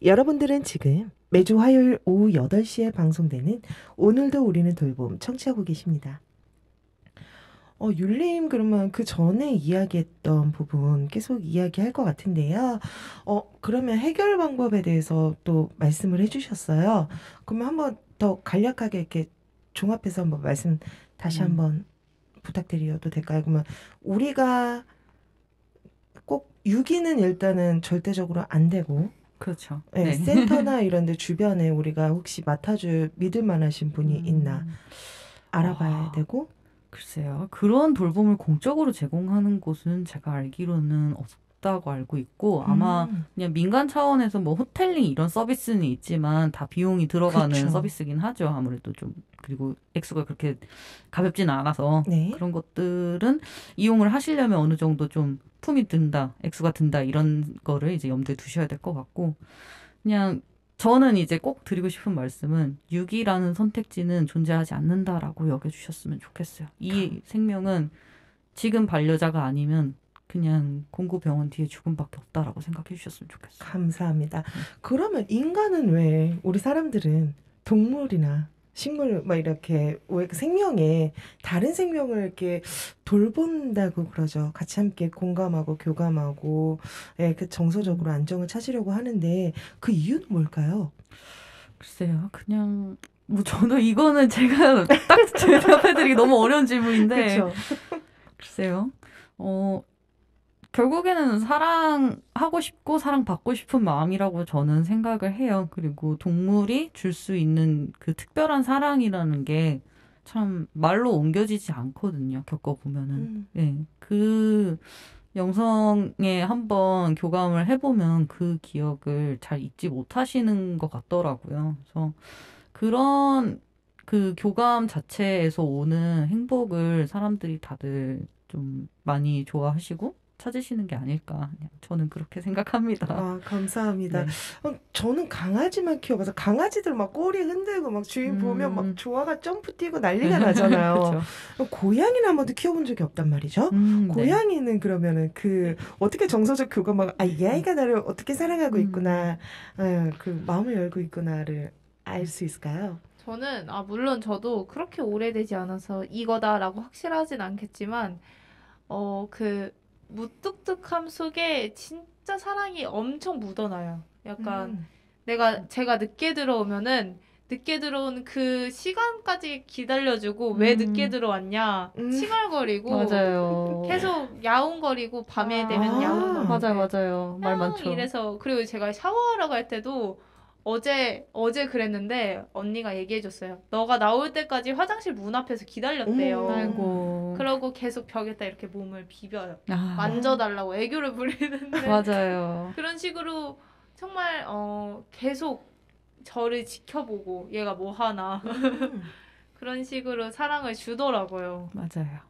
여러분들은 지금 매주 화요일 오후 8시에 방송되는 오늘도 우리는 돌봄 청취하고 계십니다. 율림 그러면 그 전에 이야기했던 부분 계속 이야기할 것 같은데요. 그러면 해결 방법에 대해서 또 말씀을 해주셨어요. 그러면 한번 더 간략하게 이렇게 종합해서 한번 말씀 다시 한번 부탁드려도 될까요? 그러면 우리가 꼭 유기는 일단은 절대적으로 안 되고 그렇죠. 네, 네. 센터나 이런 데 주변에 우리가 혹시 맡아줄 믿을 만하신 분이 있나 알아봐야 되고 글쎄요. 그런 돌봄을 공적으로 제공하는 곳은 제가 알기로는 없다고 알고 있고 아마 그냥 민간 차원에서 뭐 호텔링 이런 서비스는 있지만 다 비용이 들어가는 그쵸. 서비스긴 하죠. 아무래도 좀 그리고 액수가 그렇게 가볍지는 않아서 네. 그런 것들은 이용을 하시려면 어느 정도 좀 품이 든다, 액수가 든다 이런 거를 이제 염두에 두셔야 될 것 같고 그냥 저는 이제 꼭 드리고 싶은 말씀은 유기라는 선택지는 존재하지 않는다라고 여겨주셨으면 좋겠어요. 이 생명은 지금 반려자가 아니면 그냥 공구병원 뒤에 죽음밖에 없다라고 생각해 주셨으면 좋겠어요. 감사합니다. 그러면 인간은 왜 우리 사람들은 동물이나 식물 막 이렇게 왜 생명에 다른 생명을 이렇게 돌본다고 그러죠. 같이 함께 공감하고 교감하고 그 정서적으로 안정을 찾으려고 하는데 그 이유는 뭘까요? 글쎄요. 그냥 뭐 저도 이거는 제가 딱 대답해드리기 너무 어려운 질문인데 그렇죠. 글쎄요. 결국에는 사랑하고 싶고 사랑받고 싶은 마음이라고 저는 생각을 해요. 그리고 동물이 줄 수 있는 그 특별한 사랑이라는 게 참 말로 옮겨지지 않거든요. 겪어보면은. 네. 그 영성에 한번 교감을 해보면 그 기억을 잘 잊지 못하시는 것 같더라고요. 그래서 그런 그 교감 자체에서 오는 행복을 사람들이 다들 좀 많이 좋아하시고 찾으시는 게 아닐까. 그냥 저는 그렇게 생각합니다. 아, 감사합니다. 네. 저는 강아지만 키워봐서 강아지들 막 꼬리 흔들고 막 주인 보면 막 좋아가 점프 뛰고 난리가 나잖아요. 고양이는 한 번도 키워본 적이 없단 말이죠. 고양이는 그러면은 그 어떻게 정서적 교감하고 이 아이가 나를 어떻게 사랑하고 있구나, 그 마음을 열고 있구나를 알 수 있을까요? 저는 물론 저도 그렇게 오래되지 않아서 이거다라고 확실하진 않겠지만 그 무뚝뚝함 속에 진짜 사랑이 엄청 묻어나요. 약간 제가 늦게 들어오면은 늦게 들어온 그 시간까지 기다려주고 왜 늦게 들어왔냐 칭얼거리고 맞아요. 계속 야옹거리고 밤에 되면 야옹거리고 맞아요. 말 많죠. 이래서 그리고 제가 샤워하러 갈 때도 어제 그랬는데 언니가 얘기해줬어요. 너가 나올 때까지 화장실 문 앞에서 기다렸대요. 아이고. 그러고 계속 벽에다 이렇게 몸을 비벼요. 아, 만져달라고 애교를 부리는데 맞아요. 그런 식으로 정말 계속 저를 지켜보고 얘가 뭐 하나 그런 식으로 사랑을 주더라고요. 맞아요.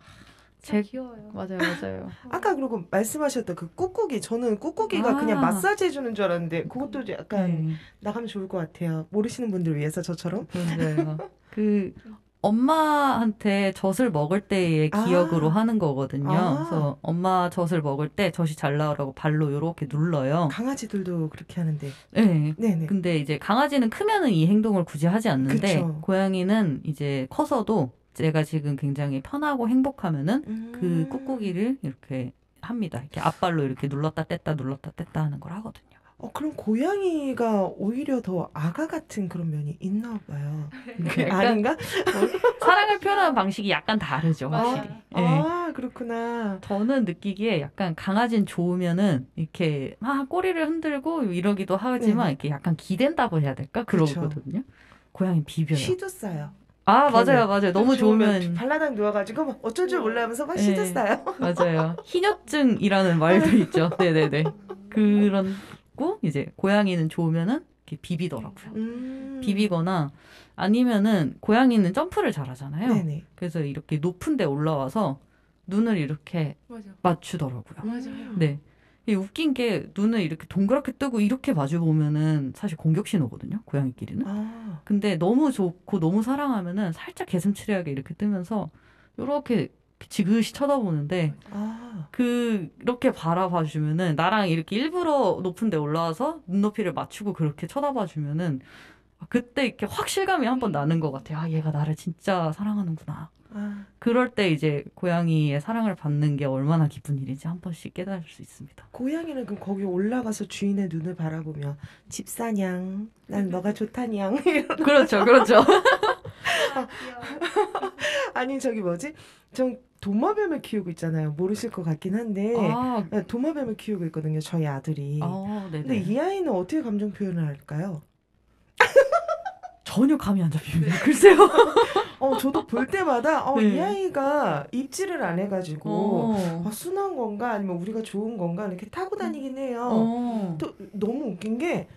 진짜 귀여워요. 맞아요. 아까 그리고 말씀하셨던 그 꾹꾹이 저는 꾹꾹이가 그냥 마사지 해주는 줄 알았는데 그것도 약간 나가면 좋을 것 같아요. 모르시는 분들 위해서 저처럼. 맞아요. 그 엄마한테 젖을 먹을 때의 기억으로 하는 거거든요. 그래서 엄마 젖을 먹을 때 젖이 잘 나오라고 발로 이렇게 눌러요. 강아지들도 그렇게 하는데. 네. 네네. 근데 이제 강아지는 크면은 이 행동을 굳이 하지 않는데 그쵸. 고양이는 이제 커서도 제가 지금 굉장히 편하고 행복하면은 그 꾹꾹이를 이렇게 합니다. 이렇게 앞발로 이렇게 눌렀다 뗐다 하는 걸 하거든요. 그럼 고양이가 오히려 더 아가 같은 그런 면이 있나 봐요. 약간 아닌가? 사랑을 표현하는 방식이 약간 다르죠, 확실히. 네. 그렇구나. 저는 느끼기에 약간 강아지는 좋으면은 이렇게 막 꼬리를 흔들고 이러기도 하지만 이렇게 약간 기댄다고 해야 될까? 그러거든요. 고양이 비벼요. 시도 싸요. 맞아요. 너무 좋으면 좋으면 발라당 누워가지고 막 어쩔 줄 몰라하면서 막 시도 싸요. 맞아요. 희녀증이라는 말도 있죠. 네네네. 그런 고 이제 고양이는 좋으면은 이렇게 비비더라고요. 비비거나 아니면은 고양이는 점프를 잘하잖아요. 네네. 그래서 이렇게 높은 데 올라와서 눈을 이렇게 맞추더라고요. 맞아요. 네. 이게 웃긴 게 눈을 이렇게 동그랗게 뜨고 이렇게 마주 보면은 사실 공격 신호거든요. 고양이끼리는. 근데 너무 좋고 너무 사랑하면은 살짝 개슴츠레하게 이렇게 뜨면서 이렇게 지그시 쳐다보는데 그렇게 바라봐 주면은 나랑 이렇게 일부러 높은 데 올라와서 눈높이를 맞추고 그렇게 쳐다봐 주면은 그때 이렇게 확 실감이 한번 나는 것 같아요. 얘가 나를 진짜 사랑하는구나. 그럴 때 이제 고양이의 사랑을 받는 게 얼마나 기쁜 일인지 한 번씩 깨달을 수 있습니다. 고양이는 그럼 거기 올라가서 주인의 눈을 바라보며 집사냥, 난 너가 좋다냥. 그렇죠. 아니 저기 뭐지? 전 도마뱀을 키우고 있잖아요. 모르실 것 같긴 한데 도마뱀을 키우고 있거든요. 저희 아들이. 근데 이 아이는 어떻게 감정 표현을 할까요? 전혀 감이 안 잡힙니다. 글쎄요. 저도 볼 때마다 이 아이가 입질을 안 해가지고 순한 건가 아니면 우리가 좋은 건가 이렇게 타고 다니긴 해요. 또 너무 웃긴 게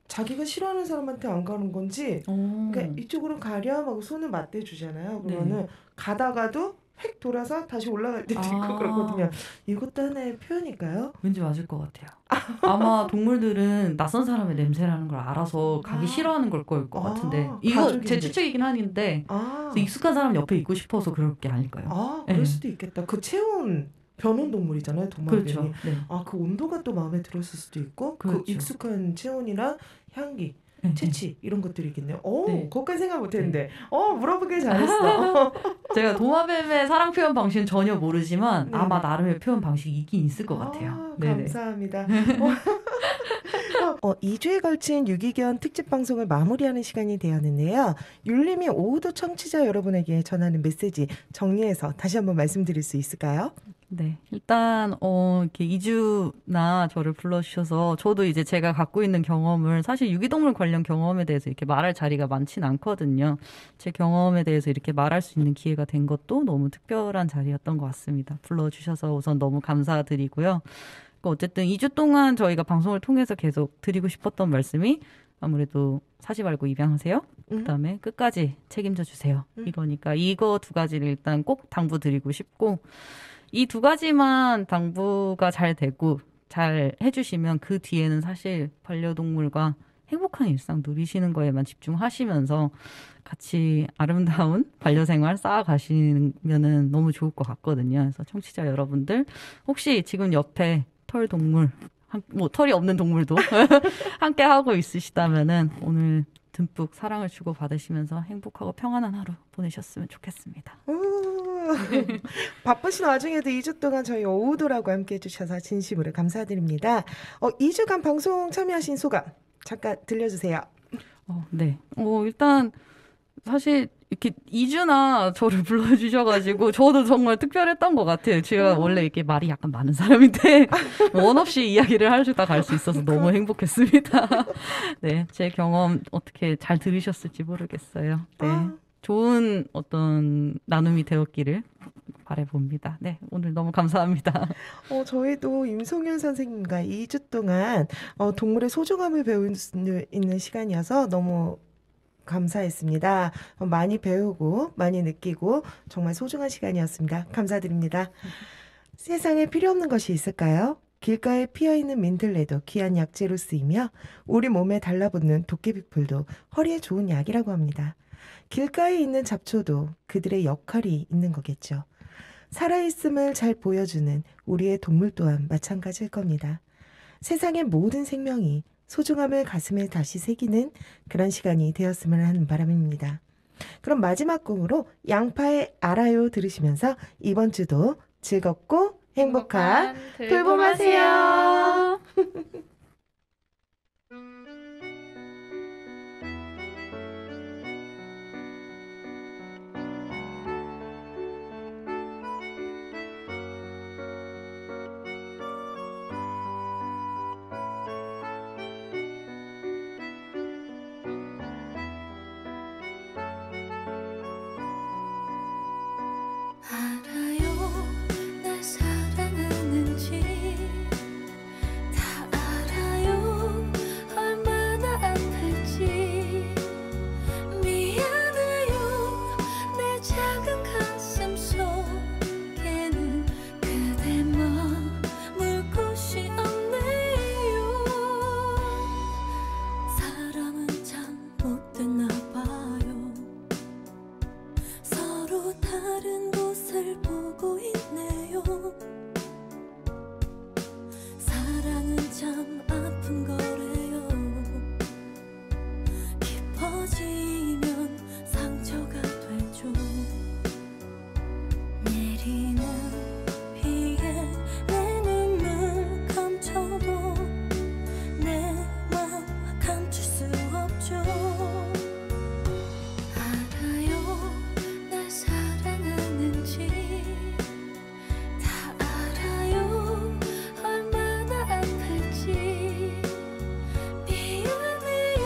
자기가 싫어하는 사람한테 안 가는 건지 그러니까 이쪽으로 가렴 하고 손을 맞대주잖아요. 그러면은 가다가도 획 돌아서 다시 올라갈 때도 있고 그렇거든요. 이것도 하나의 표현일까요? 왠지 맞을 것 같아요. 아마 동물들은 낯선 사람의 냄새라는 걸 알아서 가기 싫어하는 걸 거일 것 같은데 이거 가족인데. 제 추측이긴 한데 익숙한 사람 옆에 있고 싶어서 그럴 게 아닐까요? 그럴 수도 있겠다. 그 체온 변온 동물이잖아요, 도마뱀이. 그렇죠. 네. 그 온도가 또 마음에 들었을 수도 있고 그렇죠. 그 익숙한 체온이랑 향기, 채취 이런 것들이겠네요. 네. 그것까지 생각 못했는데 물어보길 잘했어. 제가 도마뱀의 사랑 표현 방식은 전혀 모르지만 네네. 아마 나름의 표현 방식이 있긴 있을 것 같아요. 네네. 감사합니다. 2주에 걸친 유기견 특집 방송을 마무리하는 시간이 되었는데요. 율림이 오후도 청취자 여러분에게 전하는 메시지 정리해서 다시 한번 말씀드릴 수 있을까요? 네. 일단, 이렇게 2주나 저를 불러주셔서 저도 이제 제가 갖고 있는 경험을 사실 유기동물 관련 경험에 대해서 이렇게 말할 자리가 많진 않거든요. 제 경험에 대해서 이렇게 말할 수 있는 기회가 된 것도 너무 특별한 자리였던 것 같습니다. 불러주셔서 우선 너무 감사드리고요. 어쨌든 2주 동안 저희가 방송을 통해서 계속 드리고 싶었던 말씀이 아무래도 사지 말고 입양하세요. 그다음에 끝까지 책임져 주세요. 이거니까 이거 두 가지를 일단 꼭 당부드리고 싶고 이 두 가지만 당부가 잘 되고 잘 해주시면 그 뒤에는 사실 반려동물과 행복한 일상 누리시는 거에만 집중하시면서 같이 아름다운 반려생활 쌓아가시면은 너무 좋을 것 같거든요. 그래서 청취자 여러분들 혹시 지금 옆에 털동물, 털이 없는 동물도 함께 하고 있으시다면은 오늘 듬뿍 사랑을 주고 받으시면서 행복하고 평안한 하루 보내셨으면 좋겠습니다. 바쁘신 와중에도 2주 동안 저희 오우도라고 함께 해주셔서 진심으로 감사드립니다. 2주간 방송 참여하신 소감 잠깐 들려주세요. 네. 일단 사실 이렇게 2주나 저를 불러주셔가지고 저도 정말 특별했던 것 같아요. 제가 원래 이렇게 말이 약간 많은 사람인데 원 없이 이야기를 하시다 갈 수 있어서 너무 행복했습니다. 네, 제 경험 어떻게 잘 들으셨을지 모르겠어요. 네, 좋은 어떤 나눔이 되었기를 바라봅니다. 네, 오늘 너무 감사합니다. 저희도 임송윤 선생님과 2주 동안 동물의 소중함을 배울 수 있는 시간이어서 너무 감사했습니다. 많이 배우고 많이 느끼고 정말 소중한 시간이었습니다. 감사드립니다. 세상에 필요 없는 것이 있을까요? 길가에 피어있는 민들레도 귀한 약재로 쓰이며 우리 몸에 달라붙는 도깨비풀도 허리에 좋은 약이라고 합니다. 길가에 있는 잡초도 그들의 역할이 있는 거겠죠. 살아있음을 잘 보여주는 우리의 동물 또한 마찬가지일 겁니다. 세상의 모든 생명이 소중함을 가슴에 다시 새기는 그런 시간이 되었으면 하는 바람입니다. 그럼 마지막 곡으로 양파의 알아요 들으시면서 이번 주도 즐겁고 행복한 돌봄하세요. 알아요 날 사랑하는지 다 알아요 얼마나 아플지 미안해요 내 작은 가슴 속에는 그대만 물 곳이 없네요 사람은 참 못됐나 봐요 서로 다른 곳을 보고 있네요 사랑은 참 아픈 거래요 깊어지면 상처가 되죠 내리는 비에 내 눈물 감춰도 내 맘 감출 수 없죠 알아요 날 사랑하는지 다 알아요 얼마나 아플지 미안해요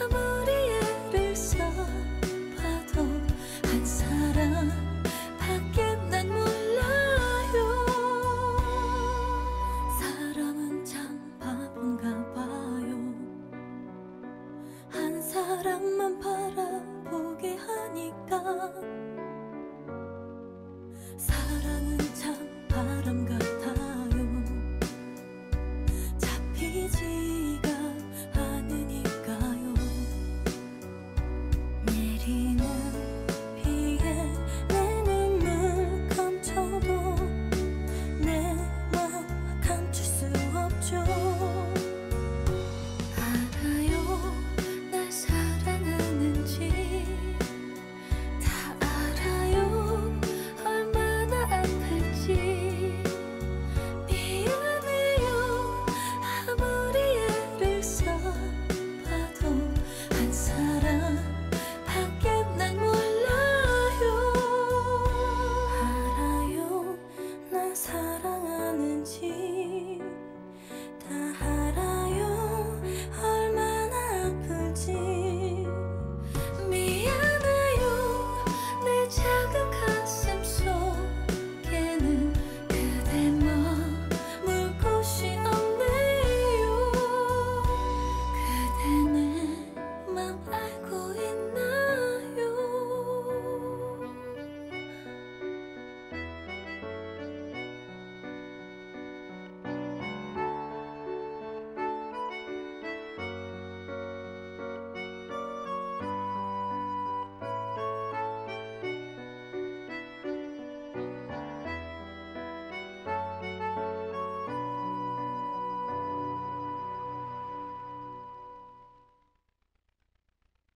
아무리 애를 써봐도 한 사람밖에 난 몰라요 사람은 참 바본가 봐요 한 사람만 바라보게 하니까 사랑은 참 바람 같아요 잡히지가 않으니까요 내리는 비에 내 눈물 감춰도 내 맘 감출 수 없죠 알아요 날 사랑하는지 다 알아요 얼마나 아플지 미안해요 아무리 애를 써봐도 한 사람밖에 난 몰라요 알아요 날 사랑하는지 다 알아요 얼마나 아플지 미안해요 내 작은